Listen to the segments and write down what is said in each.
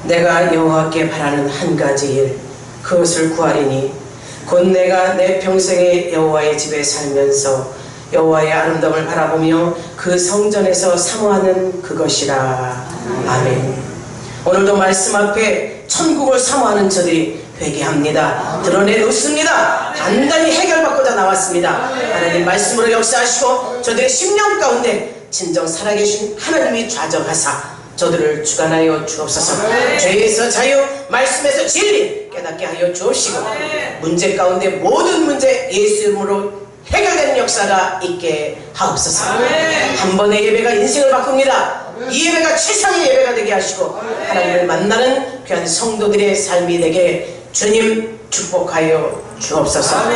내가 여호와께 바라는 한 가지 일, 그것을 구하리니 곧 내가 내 평생에 여호와의 집에 살면서 여호와의 아름다움을 바라보며 그 성전에서 사모하는 그것이라. 아멘. 오늘도 말씀 앞에 천국을 사모하는 저들이 회개합니다. 드러내놓습니다. 단단히 해결받고자 나왔습니다. 하나님 말씀으로 역사하시고 저들의 심령 가운데 진정 살아계신 하나님이 좌정하사 저들을 주관하여 주옵소서. 죄에서 자유, 말씀에서 진리 깨닫게 하여 주옵시고 문제 가운데 모든 문제 예수 이름으로 해결되는 역사가 있게 하옵소서. 한 번의 예배가 인생을 바꿉니다. 이 예배가 최상의 예배가 되게 하시고 하나님을 만나는 귀한 성도들의 삶이 되게 주님 축복하여 주옵소서.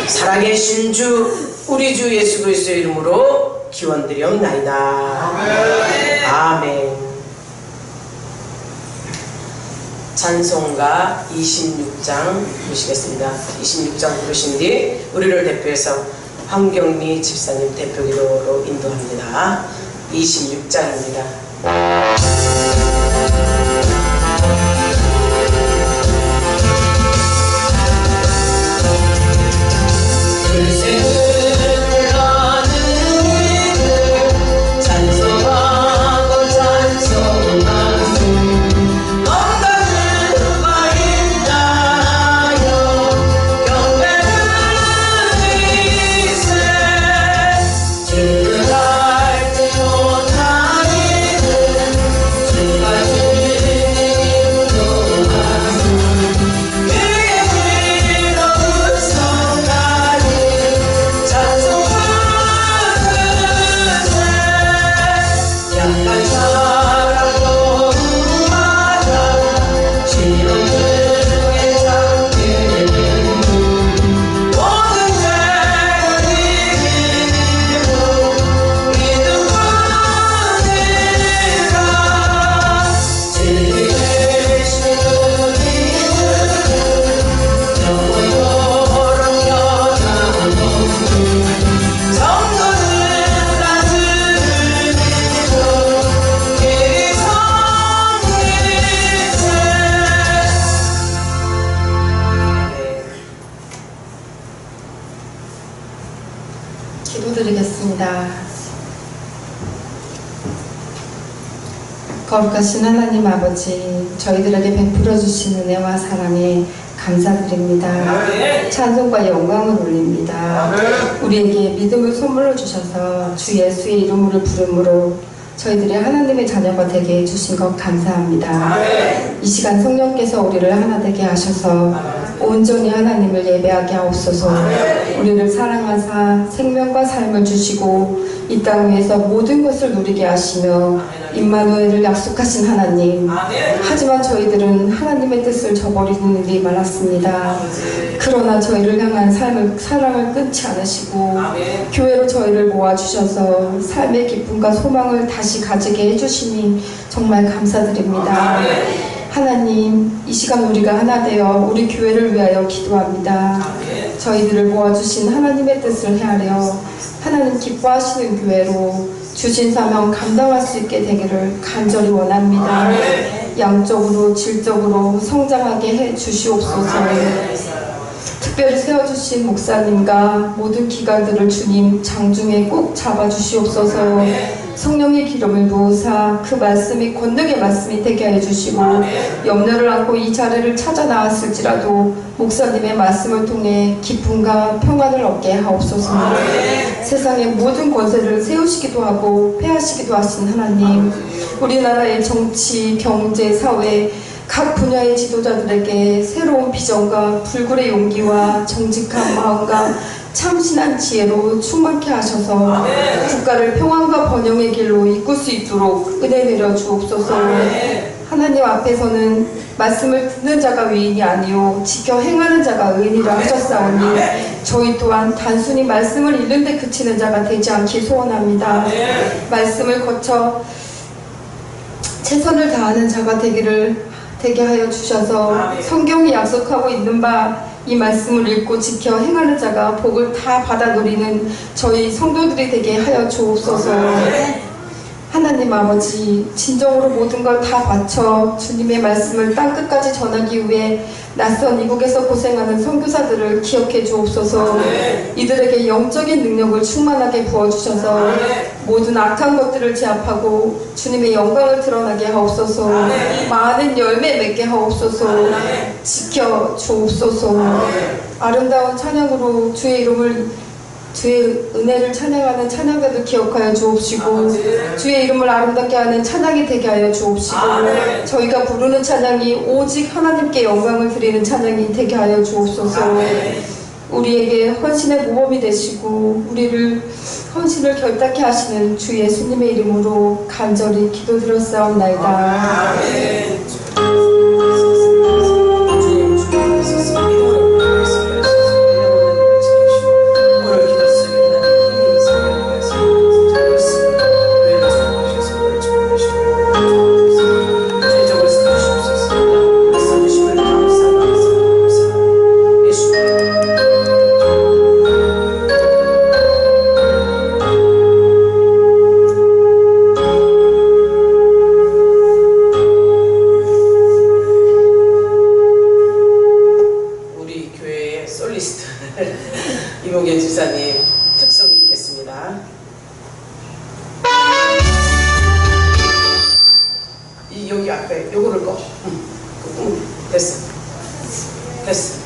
살아계신 주 우리 주 예수 그리스도의 이름으로 기원드리옵나이다. 아멘. 찬송가 26장 부르시겠습니다. 26장 부르신 뒤 우리를 대표해서 황경미 집사님 대표기도로 인도합니다. 26장입니다. 기도드리겠습니다. 거룩하신 하나님 아버지, 저희들에게 베풀어 주신 은혜와 사랑에 감사드립니다. 찬송과 영광을 올립니다. 우리에게 믿음을 선물로 주셔서 주 예수의 이름을 부름으로 저희들이 하나님의 자녀가 되게 해주신 것 감사합니다. 이 시간 성령께서 우리를 하나 되게 하셔서 온전히 하나님을 예배하게 하옵소서. 우리를 사랑하사 생명과 삶을 주시고 이 땅 위에서 모든 것을 누리게 하시며 임마누엘을 약속하신 하나님, 하지만 저희들은 하나님의 뜻을 저버리는 일이 많았습니다. 그러나 저희를 향한 사랑을 끊지 않으시고 교회로 저희를 모아주셔서 삶의 기쁨과 소망을 다시 가지게 해주시니 정말 감사드립니다. 하나님, 이 시간 우리가 하나 되어 우리 교회를 위하여 기도합니다. 저희들을 모아주신 하나님의 뜻을 헤아려 하나님 기뻐하시는 교회로 주신 사명 감당할 수 있게 되기를 간절히 원합니다. 양적으로 질적으로 성장하게 해 주시옵소서. 특별히 세워주신 목사님과 모든 기관들을 주님 장중에 꼭 잡아주시옵소서. 성령의 기름을 부으사 그 말씀이 권능의 말씀이 되게 해 주시고 염려를 안고 이 자리를 찾아 나왔을지라도 목사님의 말씀을 통해 기쁨과 평안을 얻게 하옵소서. 세상의 모든 권세를 세우시기도 하고 패하시기도 하신 하나님, 우리나라의 정치, 경제, 사회 각 분야의 지도자들에게 새로운 비전과 불굴의 용기와 정직한 마음과 참신한 지혜로 충만케 하셔서 국가를 평안과 번영의 길로 이끌 수 있도록 은혜 내려 주옵소서. 하나님 앞에서는 말씀을 듣는 자가 의인이 아니요 지켜 행하는 자가 의인이라 하셨사오니 저희 또한 단순히 말씀을 읽는 데 그치는 자가 되지 않기 소원합니다. 말씀을 거쳐 최선을 다하는 자가 되게 하여 주셔서 성경이 약속하고 있는 바 이 말씀을 읽고 지켜 행하는 자가 복을 다 받아 누리는 저희 성도들이 되게 하여 주옵소서. 하나님 아버지, 진정으로 모든 걸 다 바쳐 주님의 말씀을 땅끝까지 전하기 위해 낯선 이국에서 고생하는 선교사들을 기억해 주옵소서. 이들에게 영적인 능력을 충만하게 부어주셔서 모든 악한 것들을 제압하고 주님의 영광을 드러나게 하옵소서. 많은 열매 맺게 하옵소서. 지켜 주옵소서. 아름다운 찬양으로 주의 은혜를 찬양하는 찬양자들 기억하여 주옵시고, 주의 이름을 아름답게 하는 찬양이 되게 하여 주옵시고, 저희가 부르는 찬양이 오직 하나님께 영광을 드리는 찬양이 되게 하여 주옵소서. 우리에게 헌신의 모범이 되시고 우리를 헌신을 결단케 하시는 주 예수님의 이름으로 간절히 기도드렸사옵나이다. 아멘. 이봉계 지사님 특성이 있겠습니다. 여기 앞에 요거를 꺼. 됐어. 됐어.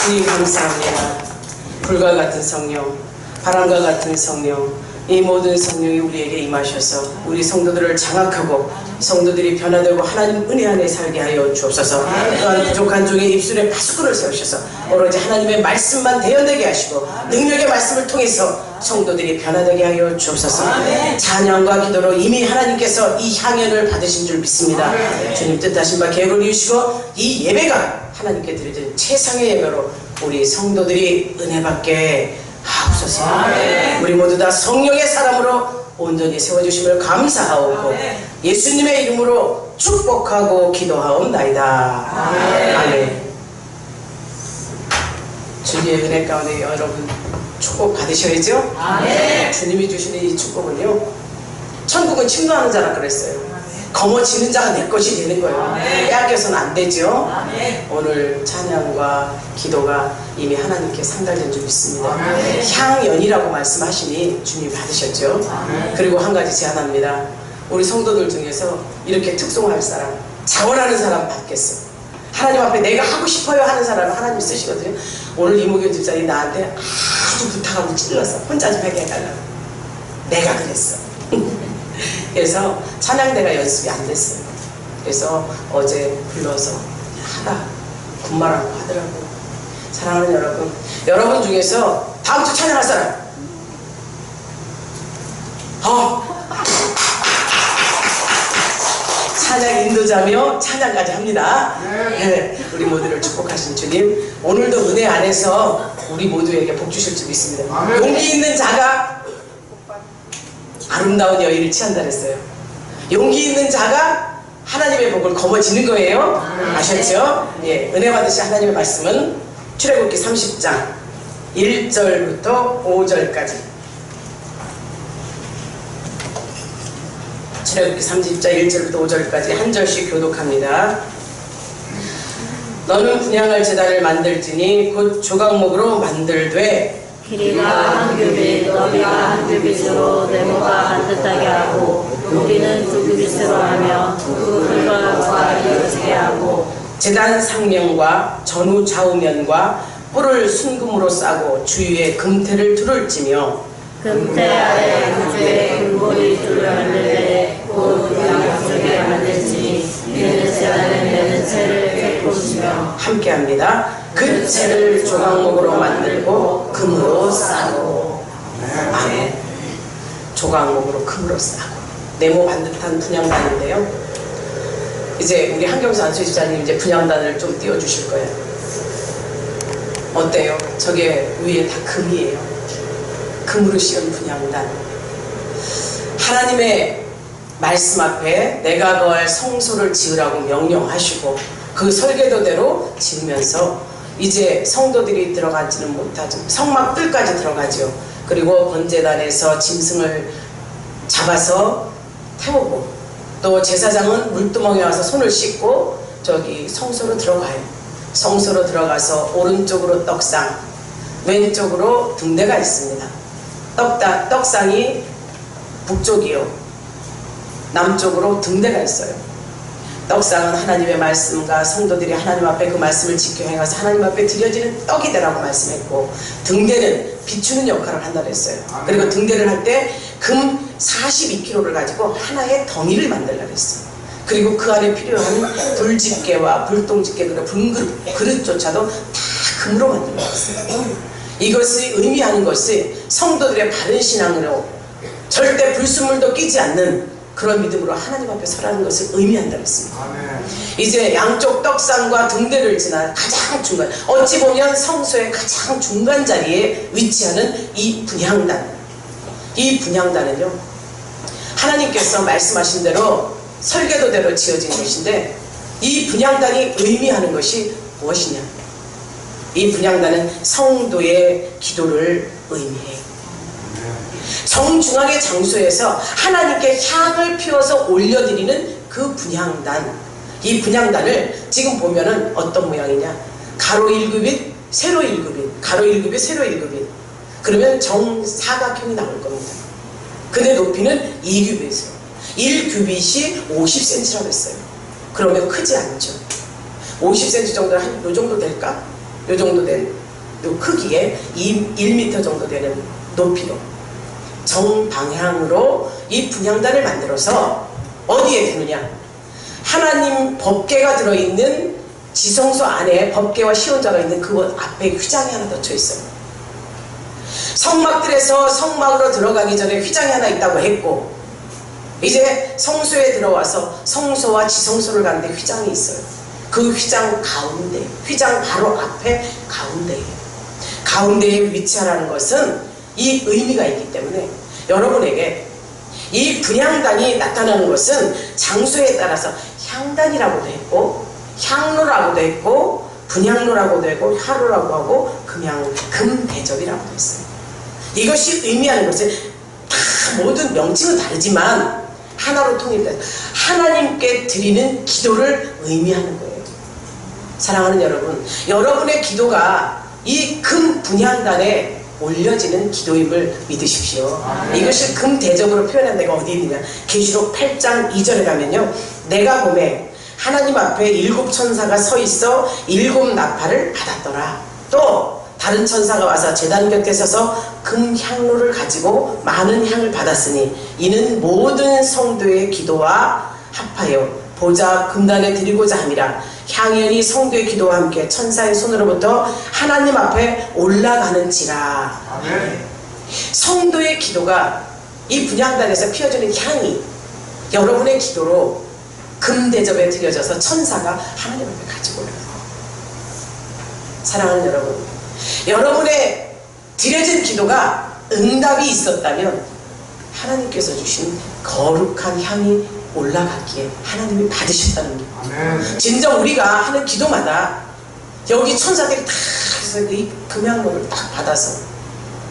주님 감사합니다. 불과 같은 성령, 바람과 같은 성령, 이 모든 성령이 우리에게 임하셔서 우리 성도들을 장악하고 성도들이 변화되고 하나님 은혜 안에 살게 하여 주옵소서. 또한 부족한 종의 입술에 파수꾼을 세우셔서 오로지 하나님의 말씀만 대언되게 하시고 능력의 말씀을 통해서 성도들이 변화되게 하여 주옵소서. 찬양과 기도로 이미 하나님께서 이 향연을 받으신 줄 믿습니다. 주님 뜻하신 바 계획을 이루시고 이 예배가 하나님께 드려진 최상의 예배로 우리 성도들이 은혜 받게 하옵소서. 우리 모두 다 성령의 사람으로 온전히 세워주심을 감사하옵고 예수님의 이름으로 축복하고 기도하옵나이다. 아멘. 주님의 은혜 가운데 여러분 축복 받으셔야죠? 주님이 주시는 이 축복은요, 천국은 침노하는 자라 그랬어요. 거머쥐는 자가 내 것이 되는 거예요. 빼앗겨서는 안 되죠. 오늘 찬양과 기도가 이미 하나님께 상달된 줄 믿습니다. 향연이라고 말씀하시니 주님 받으셨죠. 그리고 한 가지 제안합니다. 우리 성도들 중에서 이렇게 특송할 사람, 자원하는 사람 받겠어. 하나님 앞에 내가 하고 싶어요 하는 사람은 하나님 쓰시거든요. 오늘 이모경 집사님 나한테 아주 부탁하고 찔렀어. 혼자 좀 하게 해달라고. 내가 그랬어. 그래서 찬양대가 연습이 안 됐어요. 그래서 어제 불러서 하다 군말하고 하더라고요. 사랑하는 여러분, 여러분 중에서 다음 주 찬양할 사람 찬양 인도자며 찬양까지 합니다. 네, 우리 모두를 축복하신 주님, 오늘도 은혜 안에서 우리 모두에게 복 주실 줄 믿습니다. 용기 있는 자가 아름다운 여인을 취한다 그랬어요. 용기 있는 자가 하나님의 복을 거머쥐는 거예요. 아셨죠? 예, 은혜 받으신 하나님의 말씀은 출애굽기 30장 1절부터 5절까지. 출애굽기 30장 1절부터 5절까지 한 절씩 교독합니다. 너는 분향할 제단을 만들지니 곧 조각목으로 만들되 길이가 한 규빗, 너비가 한 규빗으로 네모가 반듯하게 하고 높이는 2규빗으로 하며 그 흙과 이어지게 하고 제단 상면과 전후 좌우면과 뿔을 순금으로 싸고 주위에 금태를 두를지며 금태 아래 구주에 금고리 줄을 만들되 곧 양쪽에 만들지니 이는 제단을 매는 채를 깨끗이며 함께합니다. 그 채를 조각목으로 만들고 금으로 싸고. 아멘. 조각목으로 금으로 싸고. 네모 반듯한 분향단인데요. 이제 우리 한경수 안수집사님 이제 분향단을 좀 띄워주실 거예요. 어때요? 저게 위에 다 금이에요. 금으로 씌운 분향단. 하나님의 말씀 앞에 내가 거할 성소를 지으라고 명령하시고 그 설계도대로 지으면서 이제 성도들이 들어가지는 못하죠. 성막들까지 들어가죠. 그리고 번제단에서 짐승을 잡아서 태우고 또 제사장은 물두멍에 와서 손을 씻고 저기 성소로 들어가요. 성소로 들어가서 오른쪽으로 떡상, 왼쪽으로 등대가 있습니다. 떡상이 북쪽이요, 남쪽으로 등대가 있어요. 떡상은 하나님의 말씀과 성도들이 하나님 앞에 그 말씀을 지켜 행해서 하나님 앞에 드려지는 떡이 되라고 말씀했고, 등대는 비추는 역할을 한다고 했어요. 그리고 등대를 할 때 금 42kg를 가지고 하나의 덩이를 만들라고 했어요. 그리고 그 안에 필요한 불집게와 불똥집게, 그릇조차도 다 금으로 만들어졌어요. 이것이 의미하는 것이 성도들의 바른 신앙으로 절대 불순물도 끼지 않는 그런 믿음으로 하나님 앞에 서라는 것을 의미한다고 했습니다. 이제 양쪽 떡상과 등대를 지나 가장 중간, 어찌 보면 성소의 가장 중간 자리에 위치하는 이 분향단. 이 분향단은요, 하나님께서 말씀하신 대로 설계도대로 지어진 것인데, 이 분향단이 의미하는 것이 무엇이냐? 이 분향단은 성도의 기도를 의미해요. 정중앙의 장소에서 하나님께 향을 피워서 올려드리는 그 분향단. 이 분향단을 지금 보면은 어떤 모양이냐? 가로 1규빗, 세로 1규빗, 가로 1규빗, 세로 1규빗. 그러면 정사각형이 나올 겁니다. 근데 높이는 2규빗이에요. 1규빗이 50cm라고 했어요. 그러면 크지 않죠. 50cm 정도, 한 요 정도 될까? 요 정도 된 요 크기에 1m 정도 되는 높이로 정방향으로 이 분향단을 만들어서 어디에 두느냐? 하나님 법궤가 들어있는 지성소 안에 법궤와 시온자가 있는 그 앞에 휘장이 하나 닫혀 있어요. 성막들에서 성막으로 들어가기 전에 휘장이 하나 있다고 했고, 이제 성소에 들어와서 성소와 지성소를 가는데 휘장이 있어요. 그 휘장 가운데, 휘장 바로 앞에 가운데에 위치하라는 것은 이 의미가 있기 때문에 여러분에게 이 분향단이 나타나는 것은 장소에 따라서 향단이라고도 했고 향로라고도 했고 분향로라고도 했고 화로라고 하고 금대접이라고도 했어요. 이것이 의미하는 것은 다 모든 명칭은 다르지만 하나로 통일돼서 하나님께 드리는 기도를 의미하는 거예요. 사랑하는 여러분, 여러분의 기도가 이 금 분향단에 올려지는 기도임을 믿으십시오. 이것을 금대접으로 표현한 데가 어디 있느냐, 계시록 8장 2절에 가면요, 내가 보매 하나님 앞에 7 천사가 서 있어 7 나팔을 받았더라. 또 다른 천사가 와서 제단 곁에 서서 금향로를 가지고 많은 향을 받았으니 이는 모든 성도의 기도와 합하여 보좌 금단에 드리고자 함이라. 향연이 성도의 기도와 함께 천사의 손으로부터 하나님 앞에 올라가는지라. 아멘. 성도의 기도가 이 분향단에서 피어지는 향이 여러분의 기도로 금대접에 드려져서 천사가 하나님 앞에 가지고 올라가요. 사랑하는 여러분, 여러분의 드려진 기도가 응답이 있었다면 하나님께서 주신 거룩한 향이 올라가기에 하나님이 받으셨다는 거예요. 아멘. 진정 우리가 하는 기도마다 여기 천사들이 다 이 금향로를 딱 받아서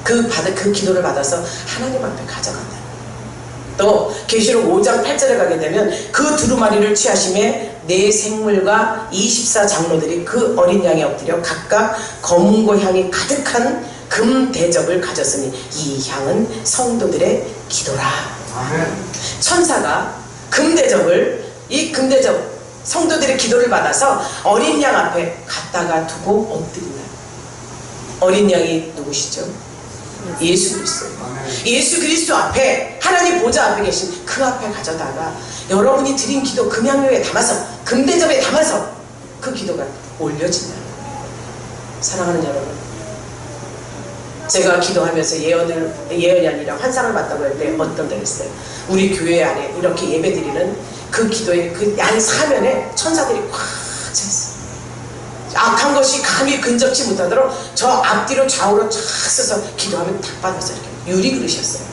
그 기도를 받아서 하나님 앞에 가져간다. 또 계시록 5장 8절에 가게 되면 그 두루마리를 취하심에 네 생물과 24장로들이 그 어린 양에 엎드려 각각 검은고 향이 가득한 금대접을 가졌으니 이 향은 성도들의 기도라. 아멘. 천사가 이 금대접 성도들의 기도를 받아서 어린 양 앞에 갖다가 두고 엎드린다. 어린 양이 누구시죠? 예수 그리스도. 예수 그리스도 앞에, 하나님 보좌 앞에 계신 그 앞에 가져다가 여러분이 드린 기도 금향로에 담아서, 금대접에 담아서 그 기도가 올려진다는 거예요. 사랑하는 여러분, 제가 기도하면서 예언이 아니라 환상을 봤다고 할 때 어떤 데가 있어요? 우리 교회 안에 이렇게 예배드리는 그 기도의 그 양 사면에 천사들이 꽉 차있어요. 악한 것이 감히 근접치 못하도록 저 앞뒤로 좌우로 쫙 써서 기도하면 다 받아서 이렇게 유리그릇이었어요.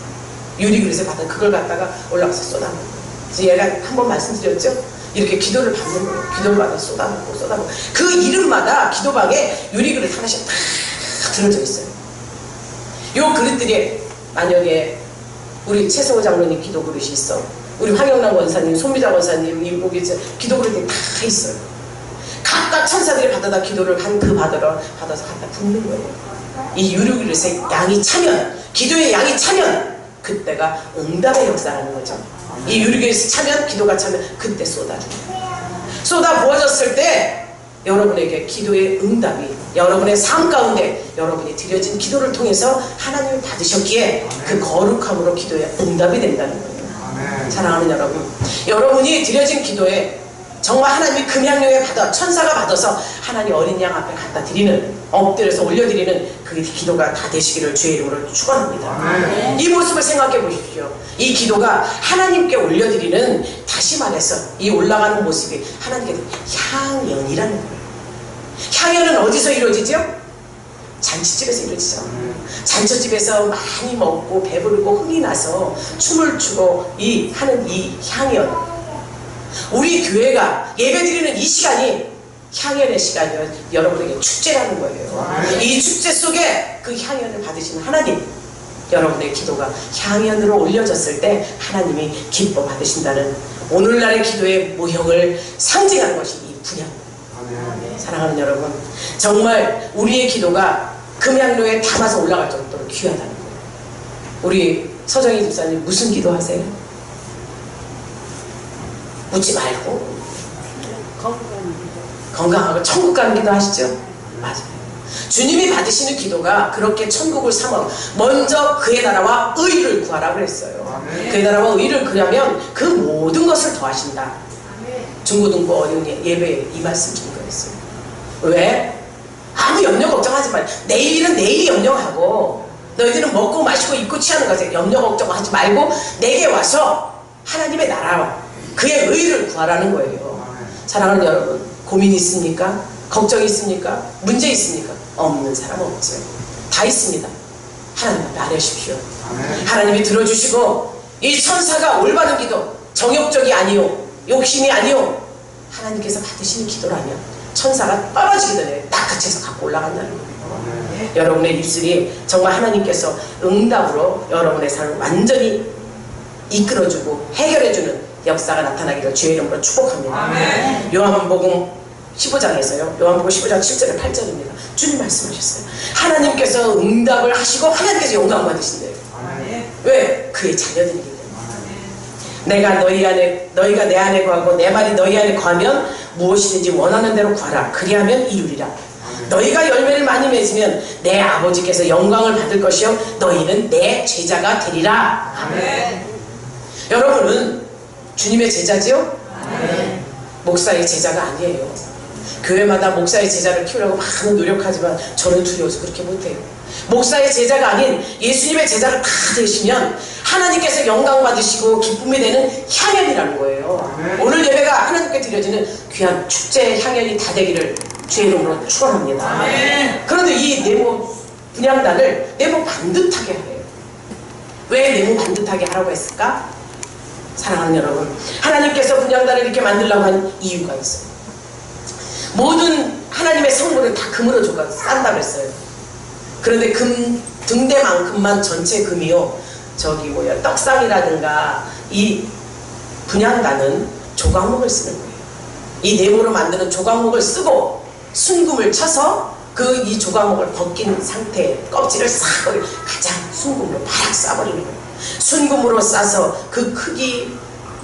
유리그릇에 받아 그걸 갖다가 올라가서 쏟아먹는 거예요. 그래서 얘가 한번 말씀드렸죠? 이렇게 기도를 받는 거예요. 기도를 받아서 쏟아먹고 그 이름마다 기도방에 유리그릇 하나씩 다 들어져 있어요. 요 그릇들이 만약에 우리 최성호 장로님 기도 그릇이 있어, 우리 황영란 원사님, 손미자 원사님 여기 기도 그릇이 다 있어요. 각각 천사들이 받아다 기도를 한 그 받아서 갖다 붓는 거예요. 이 유리그릇에 양이 차면, 기도의 양이 차면 그때가 응답의 역사라는 거죠. 이 유리그릇에 차면, 기도가 차면 그때 쏟아 부어졌을 때 여러분에게 기도의 응답이 여러분의 삶 가운데 여러분이 드려진 기도를 통해서 하나님이 받으셨기에 그 거룩함으로 기도의 응답이 된다는 거예요. 아멘. 사랑하는 여러분, 여러분이 드려진 기도에 정말 하나님이 금향로에 받아 천사가 받아서 하나님 어린 양 앞에 갖다 드리는, 엎드려서 올려드리는 그 기도가 다 되시기를 주의 이름으로 축원합니다. 아멘. 이 모습을 생각해 보십시오. 이 기도가 하나님께 올려드리는, 다시 말해서 이 올라가는 모습이 하나님께 향연이라는 거예요. 향연은 어디서 이루어지죠? 잔치집에서 이루어지죠. 잔치집에서 많이 먹고 배부르고 흥이 나서 춤을 추고 하는 이 향연, 우리 교회가 예배드리는 이 시간이 향연의 시간이요, 여러분에게 축제라는 거예요. 이 축제 속에 그 향연을 받으시는 하나님, 여러분의 기도가 향연으로 올려졌을 때 하나님이 기뻐 받으신다는 오늘날의 기도의 모형을 상징하는 것이 이 분향. 사랑하는 여러분, 정말 우리의 기도가 금향로에 담아서 올라갈 정도로 귀하다는 거예요. 우리 서정희 집사님 무슨 기도하세요? 묻지 말고 건강하고 천국 가는 기도 하시죠? 맞아요. 주님이 받으시는 기도가 그렇게 천국을 삼아 먼저 그의 나라와 의를 구하라고 했어요. 그의 나라와 의를 구하면 그 모든 것을 더하신다. 중고등부 어려운 예배에 이 말씀 준 거였어요. 왜? 아무 염려 걱정하지 말고, 내일은 내일이 염려하고, 너희들은 먹고 마시고 입고 취하는 것에 염려 걱정하지 말고 내게 와서 하나님의 나라와 그의 의를 구하라는 거예요. 사랑하는 여러분, 고민 있습니까? 걱정 있습니까? 문제 있습니까? 없는 사람 없죠. 다 있습니다. 하나님 앞에 아뢰십시오. 하나님이 들어주시고, 이 천사가 올바른 기도, 정욕적이 아니요, 욕심이 아니요, 하나님께서 받으시는 기도라면 천사가 떨어지기 전에 낚아채서 갖고 올라간다는 거예요. 여러분의 입술이 정말 하나님께서 응답으로 여러분의 삶을 완전히 이끌어주고 해결해주는 역사가 나타나기를 주의 이름으로 축복합니다. 요한복음 15장에서요. 요한복음 15장 7절에 8절입니다. 주님 말씀하셨어요. 하나님께서 응답을 하시고 하나님께서 영광 받으신대요. 왜? 그의 자녀들이기 때문에. 너희가 내 안에 거하고 내 말이 너희 안에 거하면 무엇이든지 원하는 대로 구하라. 그리하면 이루리라. 너희가 열매를 많이 맺으면 내 아버지께서 영광을 받을 것이요 너희는 내 제자가 되리라. 아멘. 여러분은 주님의 제자지요? 아멘. 목사의 제자가 아니에요. 교회마다 목사의 제자를 키우려고 많은 노력하지만 저는 두려워서 그렇게 못해요. 목사의 제자가 아닌 예수님의 제자를 다 되시면 하나님께서 영광 받으시고 기쁨이 되는 향연이라는 거예요. 아멘. 오늘 예배가 하나님께 드려지는 귀한 축제의 향연이 다 되기를 주의 이름으로 축원합니다. 아멘. 그런데 이 네모 분향단을 네모 반듯하게 하래요. 왜 네모 반듯하게 하라고 했을까? 사랑하는 여러분, 하나님께서 분향단을 이렇게 만들려고 한 이유가 있어요. 모든 하나님의 성물은 다 금으로 싼다고 했어요. 그런데 금 등대만큼만 전체 금이요, 떡상이라든가 이 분향단은 조각목을 쓰는 거예요. 이 네모로 만드는 조각목을 쓰고 순금을 쳐서 이 조각목을 벗긴 상태에 껍질을 싹 가장 순금으로 바락 쏴버리는 거예요. 순금으로 싸서 그 크기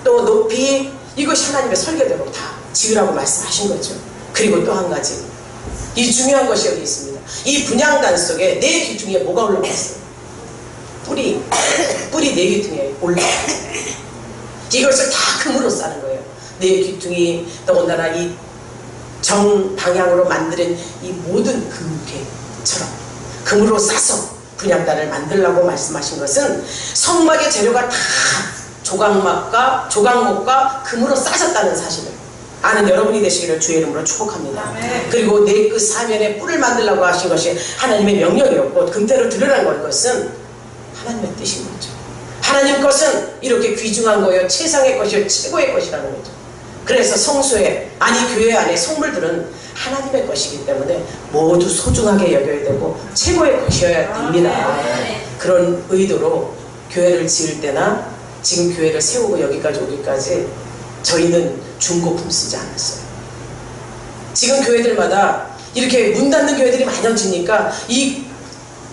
또 높이 이것이 하나님의 설계대로 다 지으라고 말씀하신 거죠. 그리고 또 한 가지, 이 중요한 것이 여기 있습니다. 이 분향단 속에 네 귀퉁이에 뭐가 올라가 있어요? 뿌리 네 귀퉁이에 올라가 있어요. 이것을 다 금으로 싸는 거예요. 네 귀퉁이, 더군다나 이 정방향으로 만드는 이 모든 금괴처럼 금으로 싸서 분향단을 만들라고 말씀하신 것은 성막의 재료가 다 조각목과 금으로 싸졌다는 사실을 아는 여러분이 되시기를 주의 이름으로 축복합니다. 아멘. 그리고 내 그 사면에 뿔을 만들라고 하신 것이 하나님의 명령이었고 금태로 드러난 것은 하나님의 뜻인 거죠. 하나님 것은 이렇게 귀중한 거예요. 최상의 것이요 최고의 것이라는 거죠. 그래서 성소에, 아니 교회 안에 성물들은 하나님의 것이기 때문에 모두 소중하게 여겨야 되고 최고의 것이어야 됩니다. 그런 의도로 교회를 지을 때나 지금 교회를 세우고 여기까지 오기까지 저희는 중고품 쓰지 않았어요. 지금 교회들마다 이렇게 문 닫는 교회들이 많아지니까 이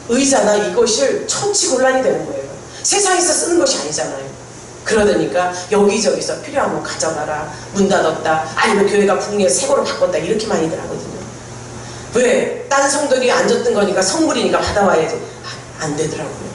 의자나 이것을 천치곤란이 되는 거예요. 세상에서 쓰는 것이 아니잖아요. 그러다니까 여기저기서 필요하면 가져가라, 문 닫았다, 아니면 교회가 부흥해서 새 거로 바꿨다, 이렇게 많이들 하거든요. 왜? 딴 성들이 앉았던 거니까 성물이니까 받아와야지. 안 되더라고요.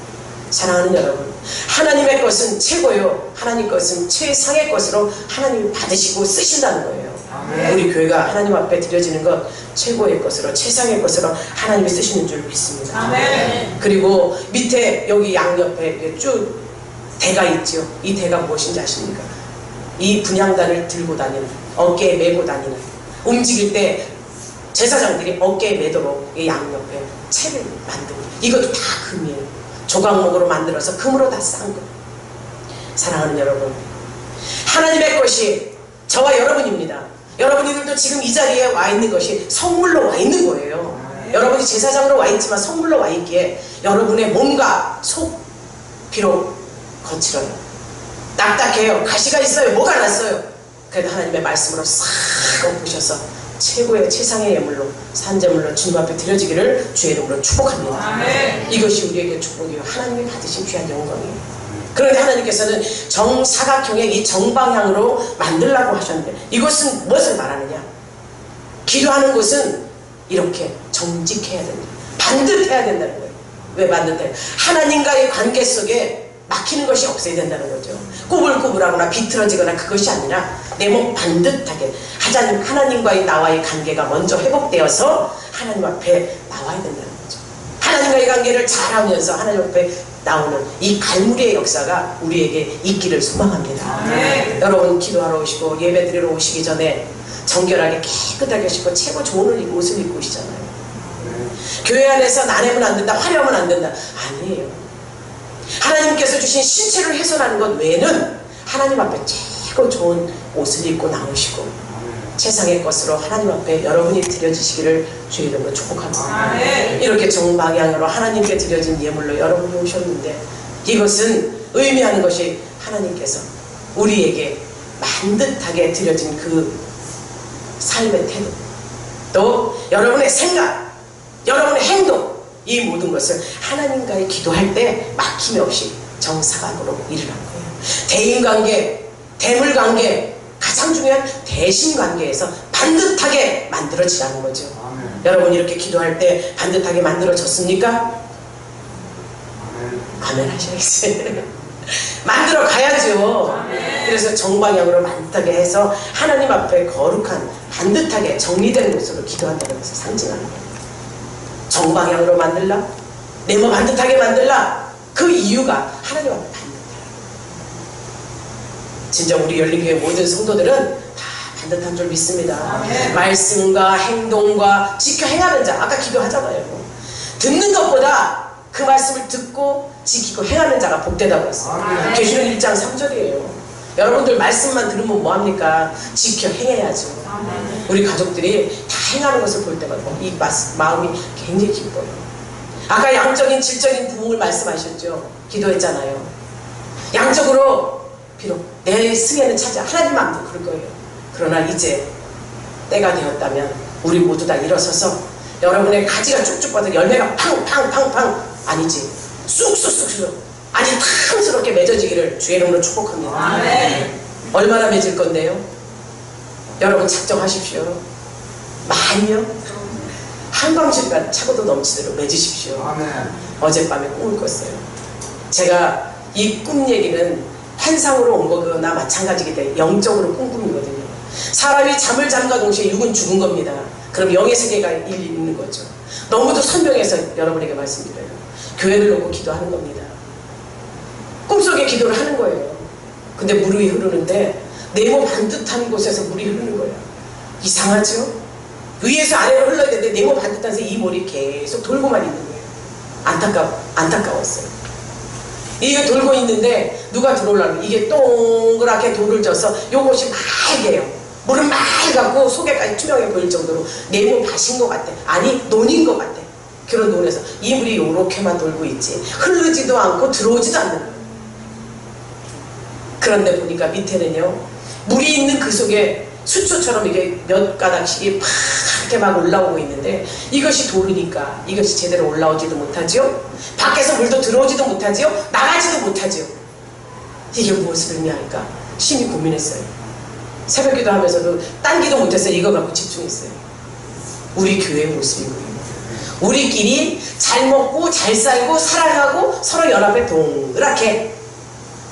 사랑하는 여러분, 하나님의 것은 최고요, 하나님 것은 최상의 것으로 하나님이 받으시고 쓰신다는 거예요. 아멘. 우리 교회가 하나님 앞에 드려지는 것 최고의 것으로 최상의 것으로 하나님이 쓰시는 줄 믿습니다. 아멘. 그리고 밑에 여기 양옆에 쭉 대가 있죠. 이 대가 무엇인지 아십니까? 이 분향단을 들고 다니는, 어깨에 메고 다니는, 움직일 때 제사장들이 어깨에 메도록 이 양옆에 채를 만들고, 이것도 다 금이에요. 조각목으로 만들어서 금으로 다 싼 거. 사랑하는 여러분, 하나님의 것이 저와 여러분입니다. 여러분들도 지금 이 자리에 와 있는 것이 성물로 와 있는 거예요. 여러분이 제사장으로 와 있지만 성물로 와 있기에 여러분의 몸과 속, 비록 거칠어요, 딱딱해요, 가시가 있어요, 뭐가 났어요. 그래도 하나님의 말씀으로 싹 엎으셔서 최고의 최상의 예물로, 산제물로 주님 앞에 드려지기를 주의 이름으로 축복합니다. 아멘. 이것이 우리에게 축복이요, 하나님이 받으신 귀한 영광이에요. 그런데 하나님께서는 정사각형의 이 정방향으로 만들라고 하셨는데, 이것은 무엇을 말하느냐? 기도하는 것은 이렇게 정직해야 된다, 반듯해야 된다는 거예요. 왜 반듯해요? 하나님과의 관계 속에 막히는 것이 없어야 된다는 거죠. 꾸불꾸불하거나 비틀어지거나 그것이 아니라 내 몸 반듯하게 하나님과의 나와의 관계가 먼저 회복되어서 하나님 앞에 나와야 된다는 거죠. 하나님과의 관계를 잘하면서 하나님 앞에 나오는 이 갈무리의 역사가 우리에게 있기를 소망합니다. 네. 여러분 기도하러 오시고 예배 드리러 오시기 전에 정결하게 깨끗하게 하시고 최고 좋은 옷을 입고 오시잖아요. 교회 안에서 나내면 안 된다, 화려하면 안 된다, 아니에요. 하나님께서 주신 신체를 훼손하는 것 외에는 하나님 앞에 최고 좋은 옷을 입고 나오시고 세상의 것으로 하나님 앞에 여러분이 드려지시기를 주의 이름으로 축복합니다. 이렇게 정방향으로 하나님께 드려진 예물로 여러분이 오셨는데 이것은 의미하는 것이 하나님께서 우리에게 만듯하게 드려진 그 삶의 태도, 또 여러분의 생각, 여러분의 행동, 이 모든 것을 하나님과의 기도할 때 막힘이 없이 정사각으로 일어난 거예요. 대인관계, 대물관계, 가장 중요한 대신관계에서 반듯하게 만들어지라는 거죠. 여러분 이렇게 기도할 때 반듯하게 만들어졌습니까? 아멘 하셔야겠어요. 만들어 가야죠. 그래서 정방향으로 반듯하게 해서 하나님 앞에 거룩한 반듯하게 정리된 곳으로 기도한다는 것을 상징하는 거예요. 정방향으로 만들라? 내 몸 반듯하게 만들라? 그 이유가 하나님 앞에 반듯하라. 진짜 우리 열린교회 모든 성도들은 다 반듯한 줄 믿습니다. 말씀과 행동과 지켜 행하는 자, 아까 기도하잖아요. 듣는 것보다 그 말씀을 듣고 지키고 행하는 자가 복되다고 했어요. 계시록 1장 3절이에요. 여러분들 말씀만 들으면 뭐합니까? 지켜 행해야죠. 우리 가족들이 다 행하는 것을 볼 때마다 이 마음이 굉장히 기뻐요. 아까 양적인 질적인 부흥을 말씀하셨죠. 기도했잖아요. 양적으로 비록 내 승에는 차지 하나님 마음도 그럴 거예요. 그러나 이제 때가 되었다면 우리 모두 다 일어서서 여러분의 가지가 쭉쭉 뻗어 열매가 팡팡팡팡 아니지 쑥쑥쑥쑥 아니 탕스럽게 맺어지기를 주의 이름으로 축복합니다. 아멘. 얼마나 맺을 건데요? 여러분 작정하십시오. 많이요? 한방울가 차고도 넘치도록 맺으십시오. 아멘. 어젯밤에 꿈을 꿨어요. 제가 이 꿈 얘기는 환상으로 온 거나 마찬가지기 때문에 영적으로 꿈꾸거든요. 사람이 잠을 잠과 동시에 육은 죽은 겁니다. 그럼 영의 세계가 있는 거죠. 너무도 선명해서 여러분에게 말씀드려요. 교회를 놓고 기도하는 겁니다. 꿈속에 기도를 하는 거예요. 근데 물이 흐르는데 내 몸 반듯한 곳에서 물이 흐르는 거예요. 이상하죠? 위에서 아래로 흘러야 되는데 내 몸 반듯해서 이 물이 계속 돌고만 있는 거예요. 안타까웠어요. 이게 돌고 있는데 누가 들어오려면 이게 동그랗게 돌을 져서 요것이 맑게요. 물은 맑고 속에까지 투명해 보일 정도로 내 몸 밭인 것 같아. 아니 논인 것 같아. 그런 논에서 이 물이 요렇게만 돌고 있지 흐르지도 않고 들어오지도 않는 거예요. 그런데 보니까 밑에는요 물이 있는 그 속에 수초처럼 이게 몇 가닥씩이 파랗게 막 올라오고 있는데 이것이 돌이니까 이것이 제대로 올라오지도 못하지요. 밖에서 물도 들어오지도 못하지요. 나가지도 못하지요. 이게 무엇을 의미할까? 심히 고민했어요. 새벽기도 하면서도 딴 기도 못했어요. 이거 갖고 집중했어요. 우리 교회의 모습이고요. 우리끼리 잘 먹고 잘 살고 사랑하고 서로 연합에 동그랗게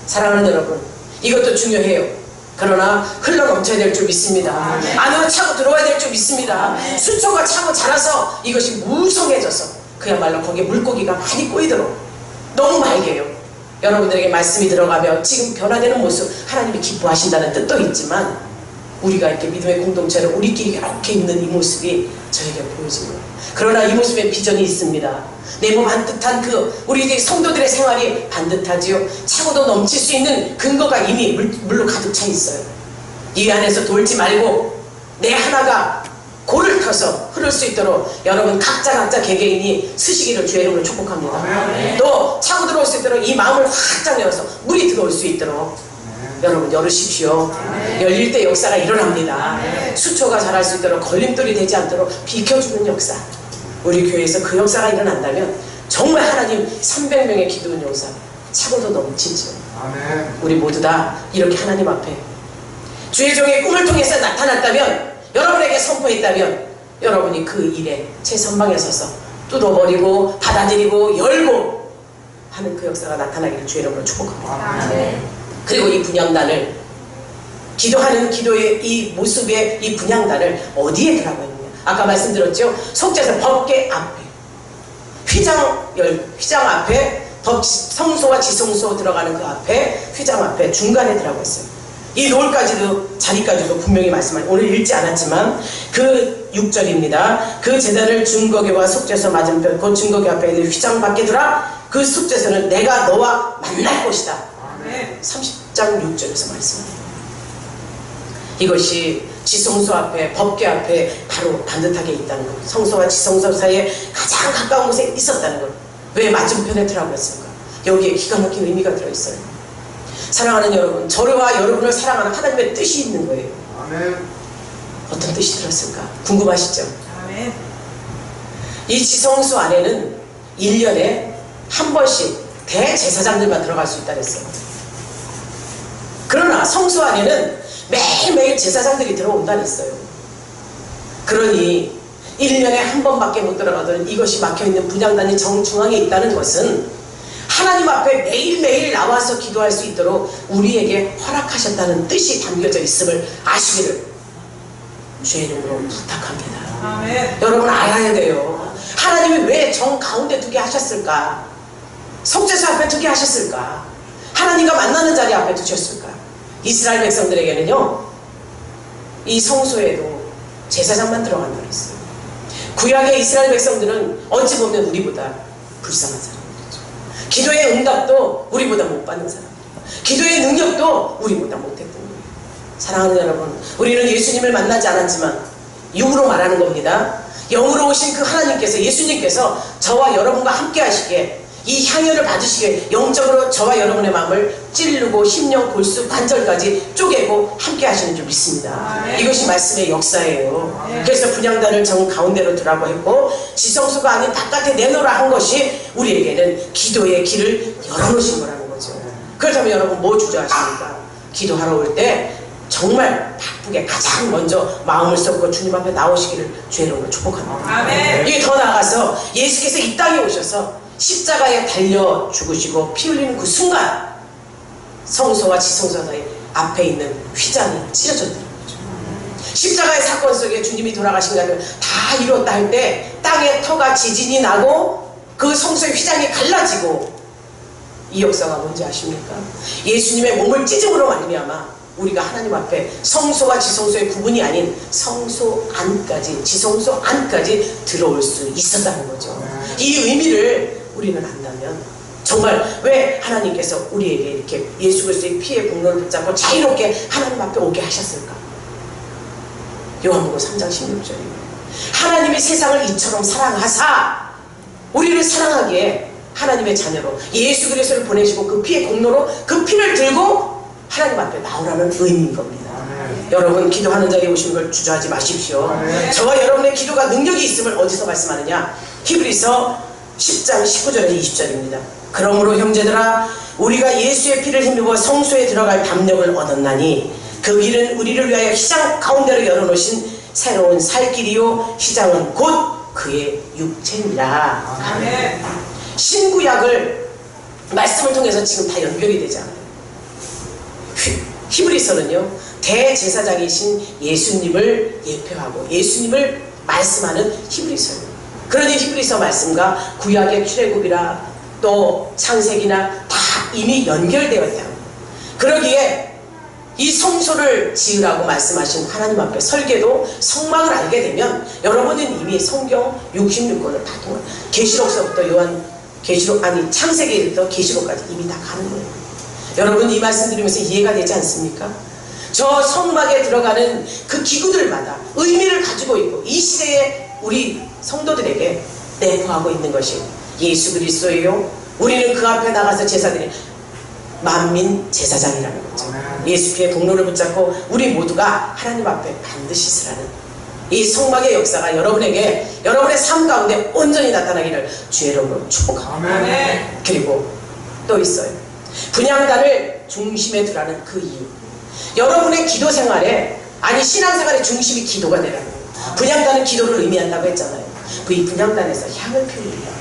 사랑하는 여러분, 이것도 중요해요. 그러나 흘러 넘쳐야 될 줄 믿습니다. 안으로 차고 들어와야 될 줄 믿습니다. 수초가 차고 자라서 이것이 무성해져서 그야말로 거기에 물고기가 많이 꼬이도록 너무 맑게요. 여러분들에게 말씀이 들어가며 지금 변화되는 모습 하나님이 기뻐하신다는 뜻도 있지만 우리가 이렇게 믿음의 공동체로 우리끼리 이렇게 있는 이 모습이 저에게 보여집니다. 그러나 이 모습에 비전이 있습니다. 내 몸 반듯한 그 우리 성도들의 생활이 반듯하지요. 차고도 넘칠 수 있는 근거가 이미 물로 가득 차 있어요. 이 안에서 돌지 말고 내 하나가 골을 터서 흐를 수 있도록 여러분 각자 개개인이 쓰시기를 주의 이름으로 축복합니다. 또 차고 들어올 수 있도록 이 마음을 활짝 열어서 물이 들어올 수 있도록 여러분 열으십시오. 열릴 때 역사가 일어납니다. 수초가 자랄 수 있도록 걸림돌이 되지 않도록 비켜주는 역사. 우리 교회에서 그 역사가 일어난다면 정말 하나님 300명의 기도원 역사 차고도 넘치죠. 우리 모두 다 이렇게 하나님 앞에 주의 종의 꿈을 통해서 나타났다면, 여러분에게 선포했다면 여러분이 그 일에 제 선방에 서서 뚫어버리고 받아들이고 열고 하는 그 역사가 나타나기를 주의 이름으로 축복합니다. 그리고 이 분향단을 기도하는 기도의 이 모습의 이 분향단을 어디에 두라고 했느냐? 아까 말씀드렸죠? 속죄서 법궤 앞에 휘장 앞에 성소와 지성소 들어가는 그 앞에 휘장 앞에 중간에 두라고 했어요. 이 롤까지도 자리까지도 분명히 말씀하셨어요. 오늘 읽지 않았지만 그 6절입니다. 그 제단을 중거궤와 속죄서 맞은편 그 중거궤 앞에 있는 휘장 밖에 두라. 그 속죄서는 내가 너와 만날 것이다. 30장 6절에서 말씀합니다. 이것이 지성소 앞에, 법궤 앞에 바로 반듯하게 있다는 것. 성소와 지성소 사이에 가장 가까운 곳에 있었다는 것. 왜 맞은편에 두라고 했습니까? 여기에 기가 막힌 의미가 들어있어요. 사랑하는 여러분, 저와 여러분을 사랑하는 하나님의 뜻이 있는 거예요. 아멘. 어떤 뜻이 들었을까? 궁금하시죠? 아멘. 이 지성소 안에는 1년에 한 번씩 대제사장들만 들어갈 수 있다 그랬어요. 그러나 성소 안에는 매일매일 제사장들이 들어온다 그랬어요. 그러니 1년에 한 번밖에 못 들어가던 이것이 막혀있는 분향단이 정중앙에 있다는 것은 하나님 앞에 매일매일 나와서 기도할 수 있도록 우리에게 허락하셨다는 뜻이 담겨져 있음을 아시기를 주의 이름으로 부탁합니다. 아멘. 여러분 알아야 돼요. 하나님이 왜 정 가운데 두게 하셨을까? 속죄소 앞에 두게 하셨을까? 하나님과 만나는 자리 앞에 두셨을까? 이스라엘 백성들에게는요, 이 성소에도 제사장만 들어간다 그랬어요. 구약의 이스라엘 백성들은 어찌 보면 우리보다 불쌍한 사람들이죠. 기도의 응답도 우리보다 못 받는 사람들, 기도의 능력도 우리보다 못했던 거예요. 사랑하는 여러분, 우리는 예수님을 만나지 않았지만 육으로 말하는 겁니다. 영으로 오신 그 하나님께서, 예수님께서 저와 여러분과 함께 하시기에, 이 향연을 받으시기에 영적으로 저와 여러분의 마음을 찌르고 심령, 골수, 관절까지 쪼개고 함께 하시는 줄 믿습니다. 이것이 말씀의 역사예요. 그래서 분향단을 정 가운데로 두라고 했고, 지성소가 아닌 바깥에 내놓으라 한 것이 우리에게는 기도의 길을 열어놓으신 거라는 거죠. 그렇다면 여러분 뭐 주저하십니까? 기도하러 올 때 정말 바쁘게 가장 먼저 마음을 쏟고 주님 앞에 나오시기를 주의 이름으로 축복합니다. 아멘. 이게 더 나아가서 예수께서 이 땅에 오셔서 십자가에 달려 죽으시고 피 흘리는 그 순간 성소와 지성소 사이 앞에 있는 휘장이 찢어졌다는 거죠. 십자가의 사건 속에 주님이 돌아가신 것을 다 이뤘다 할 때 땅에 터가 지진이 나고 그 성소의 휘장이 갈라지고, 이 역사가 뭔지 아십니까? 예수님의 몸을 찢음으로 말미암아 우리가 하나님 앞에 성소와 지성소의 구분이 아닌 성소 안까지, 지성소 안까지 들어올 수 있었다는 거죠. 이 의미를 우리는 안다면 정말 왜 하나님께서 우리에게 이렇게 예수 그리스도의 피의 공로를 붙잡고 자유롭게 하나님 앞에 오게 하셨을까? 요한복음 3장 16절입니다. 하나님이 세상을 이처럼 사랑하사 우리를 사랑하기에 하나님의 자녀로 예수 그리스도를 보내시고 그 피의 공로로 그 피를 들고 하나님 앞에 나오라는 의미인 겁니다. 여러분 기도하는 자리에 오신 걸 주저하지 마십시오. 저와 여러분의 기도가 능력이 있음을 어디서 말씀하느냐? 히브리서 10장 19절에서 20절입니다. 그러므로 형제들아, 우리가 예수의 피를 힘입어 성소에 들어갈 담력을 얻었나니 그 길은 우리를 위하여 휘장 가운데로 열어놓으신 새로운 살 길이요 휘장은 곧 그의 육체니라. 아멘. 신구약을 말씀을 통해서 지금 다 연결이 되지 않아요. 히브리서는요, 대제사장이신 예수님을 예표하고 예수님을 말씀하는 히브리서예요. 그러니 히브리서 말씀과 구약의 출애굽이라 또 창세기나 다 이미 연결되어 있다. 그러기에 이 성소를 지으라고 말씀하신 하나님 앞에 설계도 성막을 알게 되면 여러분은 이미 성경 66권을 다 통한 계시록서부터 창세기부터 계시록까지 이미 다 가는 거예요. 여러분 이 말씀 드리면서 이해가 되지 않습니까? 저 성막에 들어가는 그 기구들마다 의미를 가지고 있고 이 시대에 우리 성도들에게 내포하고 있는 것이 예수 그리스도예요. 우리는 그 앞에 나가서 제사드린 만민 제사장이라는 거죠. 예수 피의 공로를 붙잡고 우리 모두가 하나님 앞에 반드시 서라는 이 성막의 역사가 여러분에게 여러분의 삶 가운데 온전히 나타나기를 주의 이름으로 축복합니다. 그리고 또 있어요. 분향단을 중심에 두라는 그 이유. 여러분의 기도 생활에, 아니 신앙생활의 중심이 기도가 되라는 거예요. 분향단은 기도를 의미한다고 했잖아요. 이 분향단에서 향을 피우려고